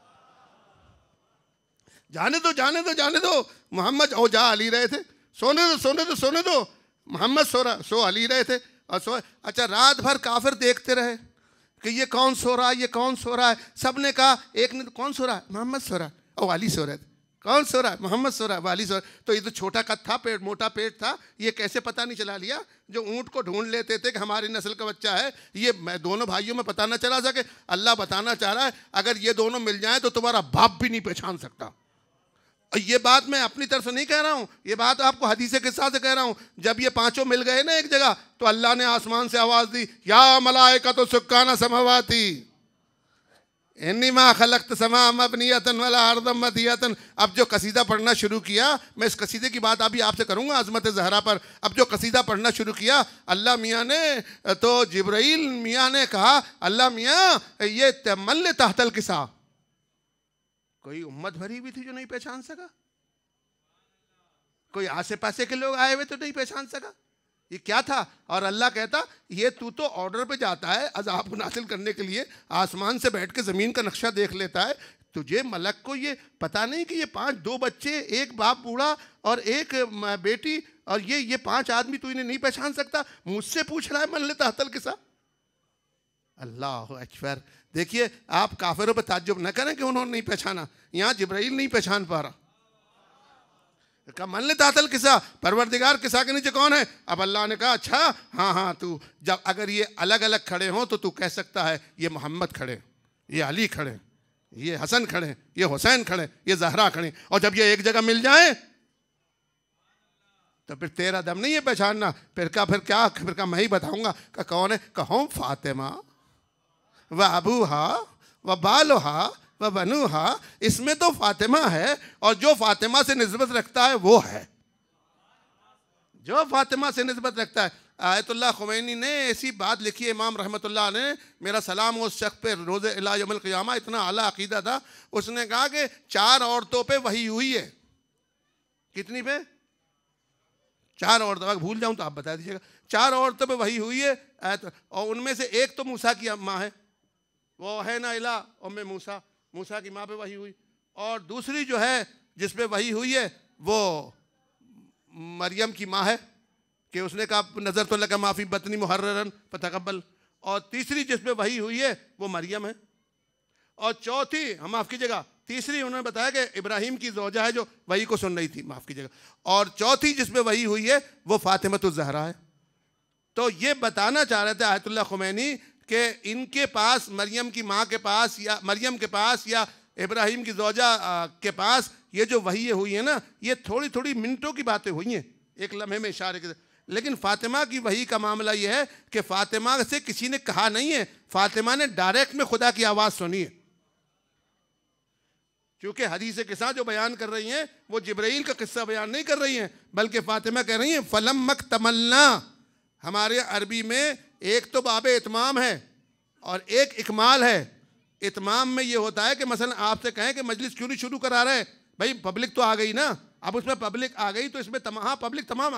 जाने दो मोहम्मद, ओ जा, अली रहे थे। सोने दो मोहम्मद सो अली रहे थे। और अच्छा, रात भर काफिर देखते रहे कि ये कौन सो रहा है, ये कौन सो रहा है। सबने कहा, एक ने, कौन सो रहा है? मोहम्मद सो रहा है। ओ, अली सो रहे थे। कौन सो रहा है? मोहम्मद सो रहा है, अली सो रहा है। तो ये तो छोटा कद था, पेट मोटा पेट था, ये कैसे पता नहीं चला लिया? जो ऊँट को ढूंढ लेते थे कि हमारी नस्ल का बच्चा है, ये दोनों भाइयों में पता ना चला सके। अल्लाह बताना चाह रहा है अगर ये दोनों मिल जाएं तो तुम्हारा बाप भी नहीं पहचान सकता। ये बात मैं अपनी तरफ से नहीं कह रहा हूँ, ये बात आपको हदीस किस्सा से कह रहा हूँ। जब ये पांचों मिल गए ना एक जगह, तो अल्लाह ने आसमान से आवाज़ दी, या मलाइकतु सुक्काना समावाती इन्नी मा खलक़्त समा मबनियतन वला अर्दम मदियतन। अब जो कसीदा पढ़ना शुरू किया, मैं इस कसीदे की बात अभी आपसे करूँगा अज़मत ज़हरा पर। अब जो कसीदा पढ़ना शुरू किया, अल्लाह मियाँ ने, तो जिब्राइल मियाँ ने कहा, अल्लाह मियाँ ये तमल्ल तहतल किसा। कोई उम्मत भरी हुई थी जो नहीं पहचान सका, कोई आसे पासे के लोग आए हुए तो नहीं पहचान सका, ये क्या था? और अल्लाह कहता, ये तू तो ऑर्डर पे जाता है अज़ाब को नासिल करने के लिए, आसमान से बैठ के ज़मीन का नक्शा देख लेता है, तुझे मलक को ये पता नहीं कि ये 2 बच्चे, एक बाप बूढ़ा और एक बेटी, और ये 5 आदमी तू इन्हें नहीं पहचान सकता? मुझसे पूछ रहा है मन लेता हतल के साथ। अल्लाह अकबर। देखिए, आप काफिरों पर ताज्जुब न करें कि उन्होंने नहीं पहचाना। यहाँ जिब्राइल नहीं पहचान पा रहा, कहा मन ले तातल किसा, परवरदिगार किसा के नीचे कौन है? अब अल्लाह ने कहा, अच्छा हाँ, तू जब अगर ये अलग अलग खड़े हों तो तू कह सकता है ये मोहम्मद खड़े, ये अली खड़े, ये हसन खड़े, ये हुसैन खड़े, ये जहरा खड़े। और जब ये एक जगह मिल जाए तो फिर तेरा दम नहीं है पहचानना। फिर क्या मैं ही बताऊंगा कि कौन है? कहूँ फातिमा व अबूहा व बालुहा व बनुहा। इसमें तो फातिमा है, और जो फातिमा से निस्बत रखता है वो है, जो फातिमा से निस्बत रखता है। आयतुल्लाह खुमैनी ने ऐसी बात लिखी है, इमाम रहमतुल्लाह ने, मेरा सलाम उस शख्स पे रोज़े इला यौमुल क़ियामा, इतना आला अकीदा था। उसने कहा कि 4 औरतों पे वही हुई है। कितनी पे? 4 औरतों, भूल जाऊं तो आप बता दीजिएगा। 4 औरतों पे वही हुई है, और उनमें से एक तो मूसा की माँ है, वो है ना इला उम्मे मूसा की माँ पे वही हुई। और दूसरी जो है जिस पे वही हुई है वो मरियम की माँ है कि उसने कहा नज़र तो लगा माफ़ी बतनी मुहर्ररन फतकब्बल। और तीसरी जिस पे वही हुई है वो मरियम है। और चौथी, हम माफ़ कीजिएगा, तीसरी उन्होंने बताया कि इब्राहिम की ज़ौजा है जो वही को सुन रही थी, माफ़ कीजिएगा। और चौथी जिस पे वही हुई है वो फातिमतुज़ ज़हरा है। तो ये बताना चाह रहे थे आयतुल्लाह खुमैनी कि इनके पास, मरियम की माँ के पास, या मरियम के पास, या इब्राहिम की ज़ौजा के पास ये जो वही हुई है ना, ये थोड़ी थोड़ी मिनटों की बातें हुई हैं, एक लम्हे में इशारे के। लेकिन फ़ातिमा की वही का मामला ये है कि फ़ातिमा से किसी ने कहा नहीं है, फ़ातिमा ने डायरेक्ट में खुदा की आवाज़ सुनी है। क्योंकि हदीस किस्सा जो बयान कर रही हैं वो जिब्राइल का किस्सा बयान नहीं कर रही हैं, बल्कि फ़ातिमा कह रही हैं फ़लम मक्तमलना। हमारे अरबी में एक तो बाबे इत्माम है और एक इकमाल है। इत्माम में ये होता है कि मसलन आपसे कहें कि मजलिस क्यों नहीं शुरू करा रहे, भाई पब्लिक तो आ गई ना, अब उसमें पब्लिक आ गई तो इसमें हाँ पब्लिक तमाम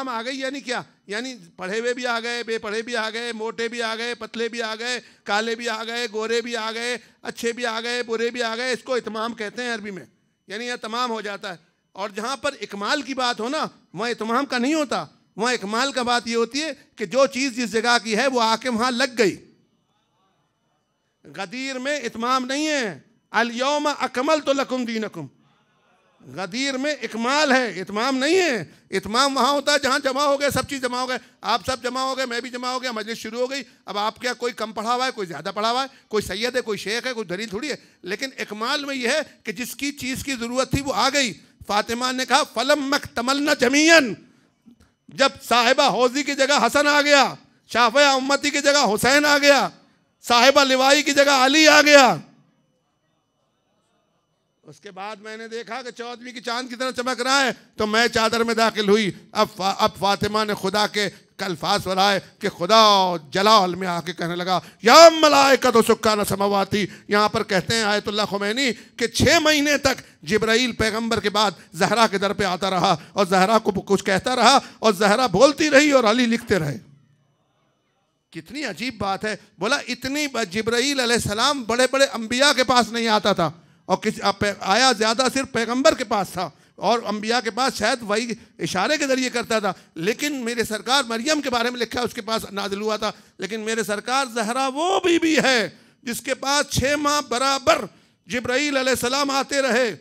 आ गई, यानी क्या? यानी पढ़े हुए भी आ गए, बेपढ़े भी आ गए, मोटे भी आ गए, पतले भी आ गए, काले भी आ गए, गोरे भी आ गए, अच्छे भी आ गए, बुरे भी आ गए। इसको इत्माम कहते हैं अरबी में, यानी यह तमाम हो जाता है। और जहाँ पर इकमाल की बात हो ना, वहाँ इत्माम का नहीं होता, वहाँ इकमाल का बात ये होती है कि जो चीज़ जिस जगह की है वो आके वहाँ लग गई। गदीर में इत्माम नहीं है, अल यौम अकमलतु लकुम दीनकुम, गदीर में इकमाल है, इत्माम नहीं है। इत्माम वहाँ होता है जहाँ जमा हो गए, सब चीज़ जमा हो गए, आप सब जमा हो गए, मैं भी जमा हो गया, मजलिस शुरू हो गई। अब आप क्या, कोई कम पढ़ा हुआ है, कोई ज़्यादा पढ़ा हुआ है, कोई सैयद है, कोई शेख है, कोई दलील थोड़ी है। लेकिन इकमाल में यह है कि जिसकी चीज़ की ज़रूरत थी वो आ गई। फातिमा ने कहा फलम मकतमलना जमीयन, जब साहिबा हौजी की जगह हसन आ गया, शाफ़िया उम्मती की जगह हुसैन आ गया, साहिबा लिवाई की जगह अली आ गया, उसके बाद मैंने देखा कि 14वीं की चांद की तरह चमक रहा है, तो मैं चादर में दाखिल हुई। अब फातिमा ने खुदा के अल्फाज बनाए कि खुदा जलाल में आके कहने लगा या मलाइकत सुक्कान समावाती। यहाँ पर कहते हैं आयतुल्लाह खुमैनी कि 6 महीने तक जिब्राइल पैगंबर के बाद जहरा के दर पे आता रहा और जहरा को कुछ कहता रहा और जहरा बोलती रही और अली लिखते रहे। कितनी अजीब बात है। बोला इतनी जिब्राइल अलैहिस्सलाम बड़े बड़े अंबिया के पास नहीं आता था, और किसी आया ज़्यादा सिर्फ पैगंबर के पास था, और अंबिया के पास शायद वही इशारे के ज़रिए करता था। लेकिन मेरे सरकार मरियम के बारे में लिखा है उसके पास नाजिल हुआ था। लेकिन मेरे सरकार ज़हरा वो बीबी है जिसके पास 6 माह बराबर जिब्राइल अलैहिस्सलाम आते रहे,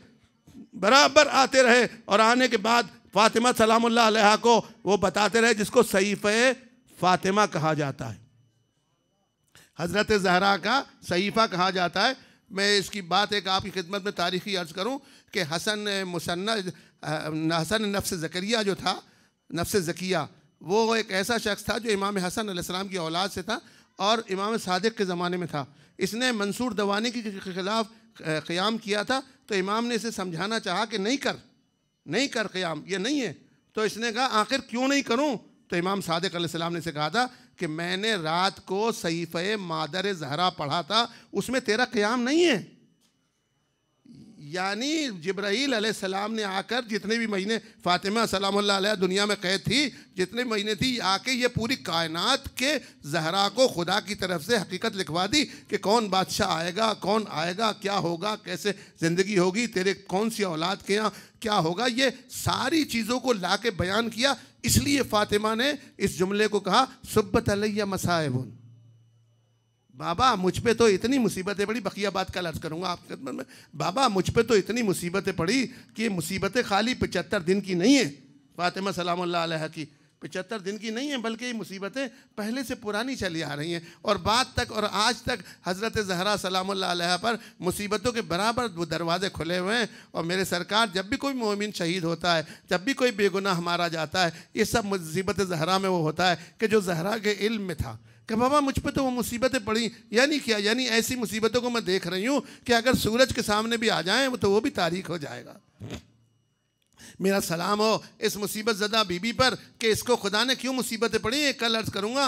बराबर आते रहे, और आने के बाद फातिमा सलामुल्लाह अलैहा को वो बताते रहे, जिसको सहीफ़े फातिमा कहा जाता है, हज़रत ज़हरा का सहीफ़ा कहा जाता है। मैं इसकी बात एक आपकी खिदमत में तारीख़ी अर्ज़ करूं कि हसन नफ्स ज़करिया जो था, नफ्स ज़किया, वो एक ऐसा शख्स था जो इमाम हसन अलैहिस्सलाम की औलाद से था और इमाम सादिक़ के ज़माने में था। इसने मंसूर दवानी के ख़िलाफ़ क़याम किया था, तो इमाम ने इसे समझाना चाहा कि नहीं कर क़याम, ये नहीं है। तो इसने कहा आखिर क्यों नहीं करूँ? तो इमाम सादिक़ अलैहिस्सलाम ने इसे कहा था कि मैंने रात को सहीफ़े मादर ज़हरा पढ़ा था, उसमें तेरा क़याम नहीं है। यानी जिब्राईल अलैहिस्सलाम ने आकर जितने भी महीने फातिमा सलामुल्लाह अलैहा दुनिया में कैद थी, जितने महीने थी, आके ये पूरी कायनात के ज़हरा को खुदा की तरफ से हकीकत लिखवा दी कि कौन बादशाह आएगा, कौन आएगा, क्या होगा, कैसे ज़िंदगी होगी, तेरे कौन सी औलाद के यहाँ क्या होगा, ये सारी चीज़ों को ला के बयान किया। इसलिए फातिमा ने इस जुमले को कहा सुब्बत अलैया मसाइबुन, बाबा मुझ पे तो इतनी मुसीबतें पड़ी, बकिया बात कल अर्ज़ करूँगा आपके खिदमत में। बाबा मुझ पे तो इतनी मुसीबतें पड़ी कि ये मुसीबतें खाली 75 दिन की नहीं है, फातिमा सलामुल्लाह अलैहा की 75 दिन की नहीं है, बल्कि ये मुसीबतें पहले से पुरानी चली आ रही हैं। और बात तक और आज तक हज़रत ज़हरा सलामुल्लाह अलैहा पर मुसीबतों के बराबर वो दरवाज़े खुले हुए हैं। और मेरे सरकार जब भी कोई मोमिन शहीद होता है, जब भी कोई बेगुनाह मारा जाता है, ये सब मुसीबत ज़हरा में वो होता है कि जो ज़हरा के इल्म में था कि बाबा मुझ पे तो वो मुसीबतें पड़ी। यानी क्या? यानी ऐसी मुसीबतों को मैं देख रही हूँ कि अगर सूरज के सामने भी आ जाएँ तो वो भी तारीख हो जाएगा। मेरा सलाम हो इस मुसीबत ज़दा बीबी पर कि इसको खुदा ने क्यों मुसीबतें पड़ी हैं। कल अर्ज़ करूँगा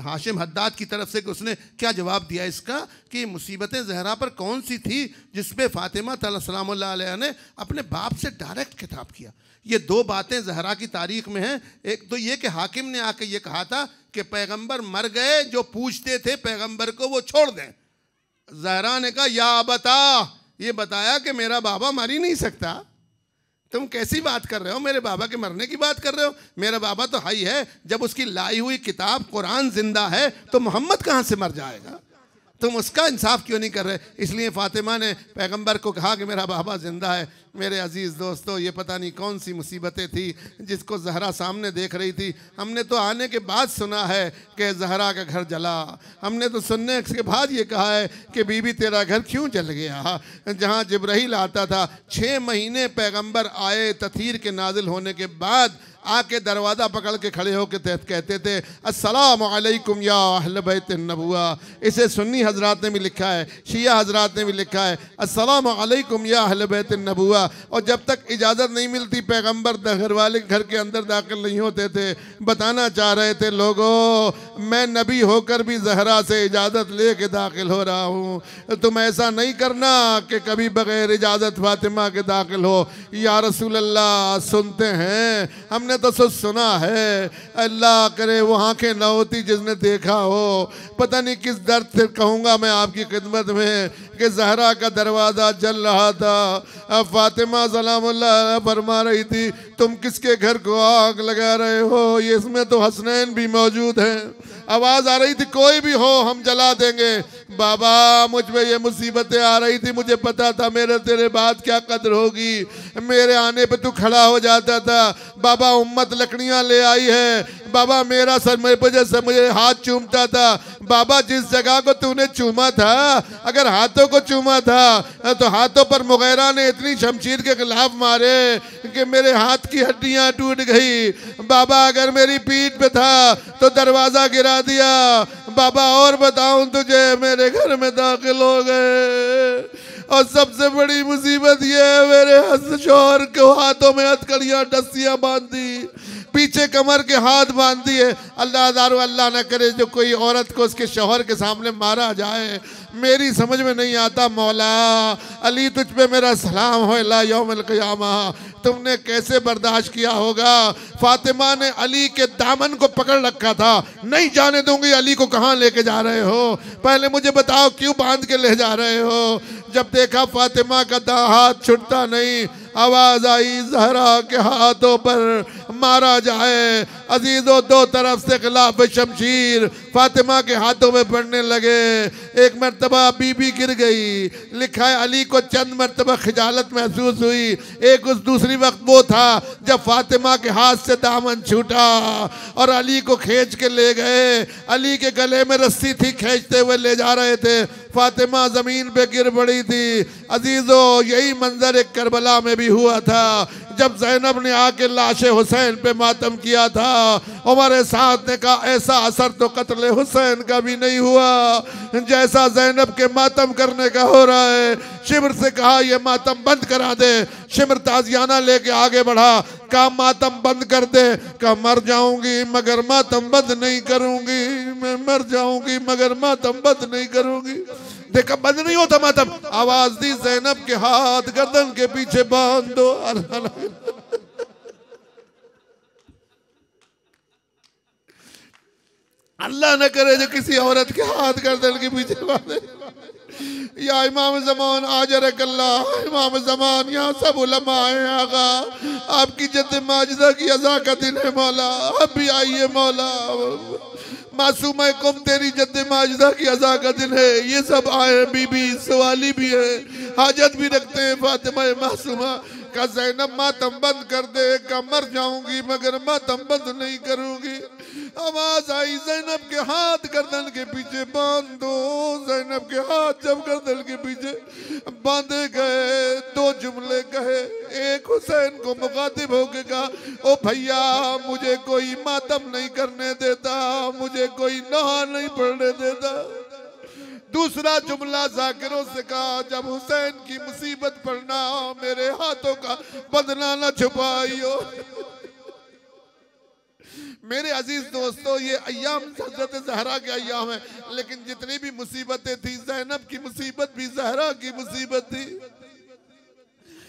हाशिम हद्दाद की तरफ से कि उसने क्या जवाब दिया इसका, कि मुसीबतें ज़हरा पर कौन सी थी जिस पे फातिमा सलामुल्लाह अलैहा ने अपने बाप से डायरेक्ट खिताब किया। ये 2 बातें ज़हरा की तारीख़ में हैं। एक तो ये कि हाकिम ने आके ये कहा था कि पैगंबर मर गए, जो पूछते थे पैगंबर को वो छोड़ दें। ज़हरा ने कहा या बता, ये बताया कि मेरा बाबा मर ही नहीं सकता। तुम कैसी बात कर रहे हो? मेरे बाबा के मरने की बात कर रहे हो? मेरा बाबा तो हाई है, जब उसकी लाई हुई किताब कुरान जिंदा है तो मोहम्मद कहाँ से मर जाएगा? तुम उसका इंसाफ क्यों नहीं कर रहे? इसलिए फातिमा ने पैगंबर को कहा कि मेरा बाबा जिंदा है। मेरे अजीज़ दोस्तों, ये पता नहीं कौन सी मुसीबतें थी जिसको ज़हरा सामने देख रही थी। हमने तो आने के बाद सुना है कि ज़हरा का घर जला, हमने तो सुनने के बाद ये कहा है कि बीबी तेरा घर क्यों जल गया। जहाँ जिब्राईल आता था, 6 महीने पैगंबर आए तथीर के नाजिल होने के बाद आके दरवाज़ा पकड़ के खड़े होकर कहते थे अस्सलामु अलैकुम या अहल बैत नबुवा। इसे सुन्नी हजरात ने भी लिखा है, शिया हजरात ने भी लिखा है अस्सलामु अलैकुम या अहल बैत नबुवा। और जब तक इजाज़त नहीं मिलती पैगंबर घर वाले घर के अंदर दाखिल नहीं होते थे। बताना चाह रहे थे लोगों, मैं नबी होकर भी ज़हरा से इजाज़त ले के दाखिल हो रहा हूँ। तुम ऐसा नहीं करना कि कभी बग़ैर इजाज़त फातिमा के दाखिल हो। या रसूल अल्लाह, सुनते हैं, हमने मैंने तो सुना है, अल्लाह करे वो आंखें न होती जिसने देखा हो। पता नहीं किस दर्द से कहूँगा मैं आपकी खिदमत में कि ज़हरा का दरवाज़ा जल रहा था। अब फातिमा सलामुल्लाह फरमा रही थी, तुम किसके घर को आग लगा रहे हो? ये इसमें तो हसनैन भी मौजूद हैं। आवाज़ आ रही थी, कोई भी हो हम जला देंगे। बाबा मुझ पे ये मुसीबतें आ रही थी, मुझे पता था मेरे तेरे बाद क्या कदर होगी। मेरे आने पे तू खड़ा हो जाता था। बाबा उम्मत लकड़ियाँ ले आई है। बाबा मेरा सर मेरे वजह से मुझे हाथ चूमता था। बाबा जिस जगह को तूने चूमा था, अगर हाथों को चूमा था तो हाथों पर मुगैरा ने इतनी शमशीर के खिलाफ मारे कि मेरे हाथ की हड्डियां टूट गई। बाबा अगर मेरी पीठ पे था तो दरवाजा गिरा दिया। बाबा और बताऊं तुझे, मेरे घर में दाखिल हो गए और सबसे बड़ी मुसीबत ये है, मेरे शौहर के हाथों में हथकड़ियां डस्सियां बांध दी, पीछे कमर के हाथ बांध दिए। अल्लाह दारू अल्लाह न करे जो कोई औरत को उसके शौहर के सामने मारा जाए। मेरी समझ में नहीं आता मौला, अली तुझ पे मेरा सलाम हो इला यौमिल क़ियामा, तुमने कैसे बर्दाश्त किया होगा। फातिमा ने अली के दामन को पकड़ रखा था, नहीं जाने दूंगी अली को कहाँ लेके जा रहे हो, पहले मुझे बताओ क्यों बांध के ले जा रहे हो। जब देखा फातिमा का हाथ छूटता नहीं, आवाज आई ज़हरा के हाथों पर मारा जाए। अजीजों दो तरफ से खिलाफ शमशीर फातिमा के हाथों में पड़ने लगे। एक मरतबा बीबी गिर गई, लिखा है अली को चंद मरतबा खिजालत महसूस हुई। एक उस दूसरी वक्त वो था जब फातिमा के हाथ से दामन छूटा और अली को खींच के ले गए। अली के गले में रस्सी थी, खींचते हुए ले जा रहे थे। फातिमा जमीन पे गिर पड़ी थी। अजीजों यही मंजर एक करबला में भी हुआ था जब ज़ैनब ने आके लाशे हुसैन पे मातम किया था। उमर साद ने कहा ऐसा असर तो कत्ल हुसैन का भी नहीं हुआ जैसा ज़ैनब के मातम करने का हो रहा है। शिमर से कहा ये मातम बंद करा दे। शिमर ताजियाना लेके आगे बढ़ा, कहा मातम बंद कर दे। कहा मर जाऊंगी मगर मातम बंद नहीं करूंगी, मैं मर जाऊंगी मगर मातम बंद नहीं करूंगी। देखा बंद नहीं होता मातम। आवाज दी ज़ैनब के हाथ गर्दन के पीछे बांध दो। अल्लाह न करे जो किसी औरत के हाथ गर्दन के पीछे बांधे। या इमाम ज़मान आजरकल्ला, इमाम ज़मान यहाँ सब उलमा हैं आगा, आपकी जद्द माजिदा की अज़ा का दिन है मौला, अब भी आइए मौला। मासूम कुम तेरी जद्द माजिदा की अज़ा का दिन है, ये सब आए बीबी सवाली भी है, हाजत भी रखते हैं। फातिमा मासूमा का ज़ैनब मातम बंद कर दे, का मर जाऊंगी मगर मातम बंद नहीं करूंगी। आवाज आई ज़ैनब के हाथ गर्दन के पीछे बांध दो। ज़ैनब के हाथ जब गर्दन के पीछे बांधे गए, दो जुमले कहे। एक हुसैन को मुखातिब होके कहा, ओ भैया मुझे कोई मातम नहीं करने देता, मुझे कोई नहा नहीं पढ़ने देता। दूसरा जुमला जाकिरों से कहा, जब हुसैन की मुसीबत पड़ना मेरे हाथों का बदला न छुपाइयो। मेरे अजीज दोस्तों ये अय्याम हज़रत ज़हरा के अय्याम है, लेकिन जितनी भी मुसीबतें थी ज़ैनब की मुसीबत भी ज़हरा की मुसीबत थी।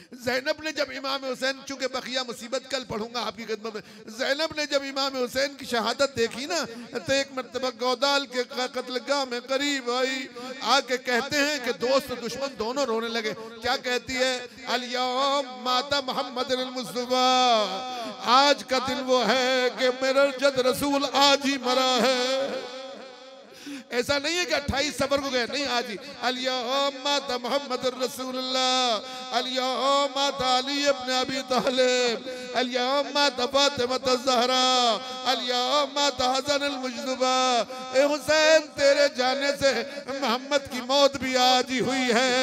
ज़ैनब ने जब इमाम हुसैन, चूंकि बकिया मुसीबत कल पढ़ूंगा आपकी खिदमत में, ज़ैनब ने जब इमाम हुसैन की शहादत देखी ना तो एक मरतबा गौदाल के कत्लगाह में करीब आई, आके कहते हैं कि दोस्त दुश्मन दोनों रोने लगे। क्या कहती है? अल-यौम माता मोहम्मद मुस्तफा, आज का दिन वो है कि मेरा जद रसूल आज ही मरा है। ऐसा नहीं है कि 28 सफर को गए, नहीं आज ही। अल-यौम माता मोहम्मद रसूलुल्लाह, अल-यौम माता अली इब्न अबी तालिब, अल-यौम माता फातिमा ज़हरा, अल-यौम माता हसन अल-मुज्तबा। ए हुसैन तेरे जाने से मोहम्मद की मौत भी आज ही हुई है,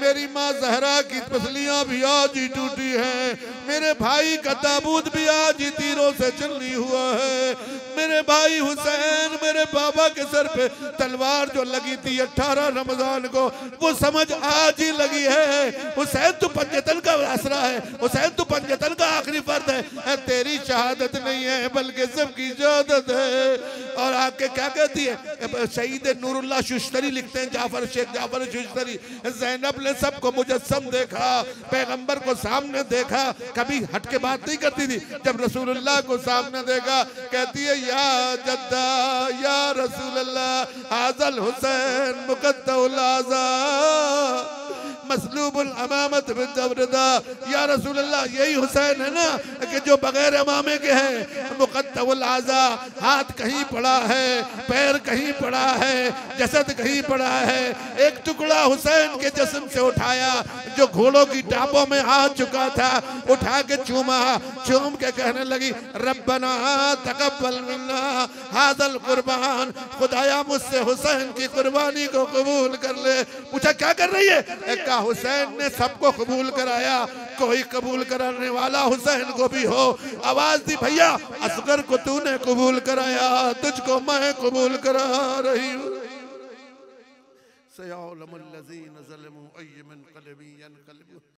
मेरी माँ ज़हरा की पसलियाँ भी आज ही टूटी हैं, मेरे भाई का ताबूत भी आज ही तीरों से चलनी हुआ है, मेरे भाई हुसैन मेरे बाबा के सर पे तलवार जो लगी थी 18 रमजान को वो समझ आज ही लगी है। हुसैन तो पंजतन का असरा खड़ा है, हुसैन तो पंजतन का आखिरी फर्द है, तेरी शहादत नहीं है बल्कि सबकी शहादत है। और आके क्या कहती है, शहीद नूरुल्लाह शुश्तरी लिखते हैं, जाफर शेख जाफर शुश्तरी, ज़ैनब ने सबको मुजस्सम देखा, पैगंबर को सामने देखा, कभी हट के बात नहीं करती थी, जब रसूलुल्लाह को सामने देखा कहती है या जद्दा या रसूलल्लाह हाज़ल हुसैन मुक़द्दउल आज़ा मसलूबुल अमामत बिद्दवरदा, या रसूलल्लाह यही हुसैन है ना कि जो बगैर अमामे के हैं, मुक़द्दउल आज़ा, हाथ कहीं पड़ा है, पैर कहीं पड़ा है, जसद कहीं पड़ा है। एक टुकड़ा हुसैन के जिस्म से उठाया जो घोड़ों की टापों में आ चुका था, उठा के चूमा, चूम के कहने लगी रब्बना तक़ब्बल मिन्ना हाज़ल कुर्बान, खुदाया मुझसे हुसैन की कुर्बानी को कबूल कर ले। पूछा क्या कर रही है, हुसैन ने सबको कबूल कराया, कोई कबूल कराने वाला हुसैन को भी हो। आवाज दी भैया असगर को तूने कबूल कराया, तुझको मैं कबूल करा रही हूँ।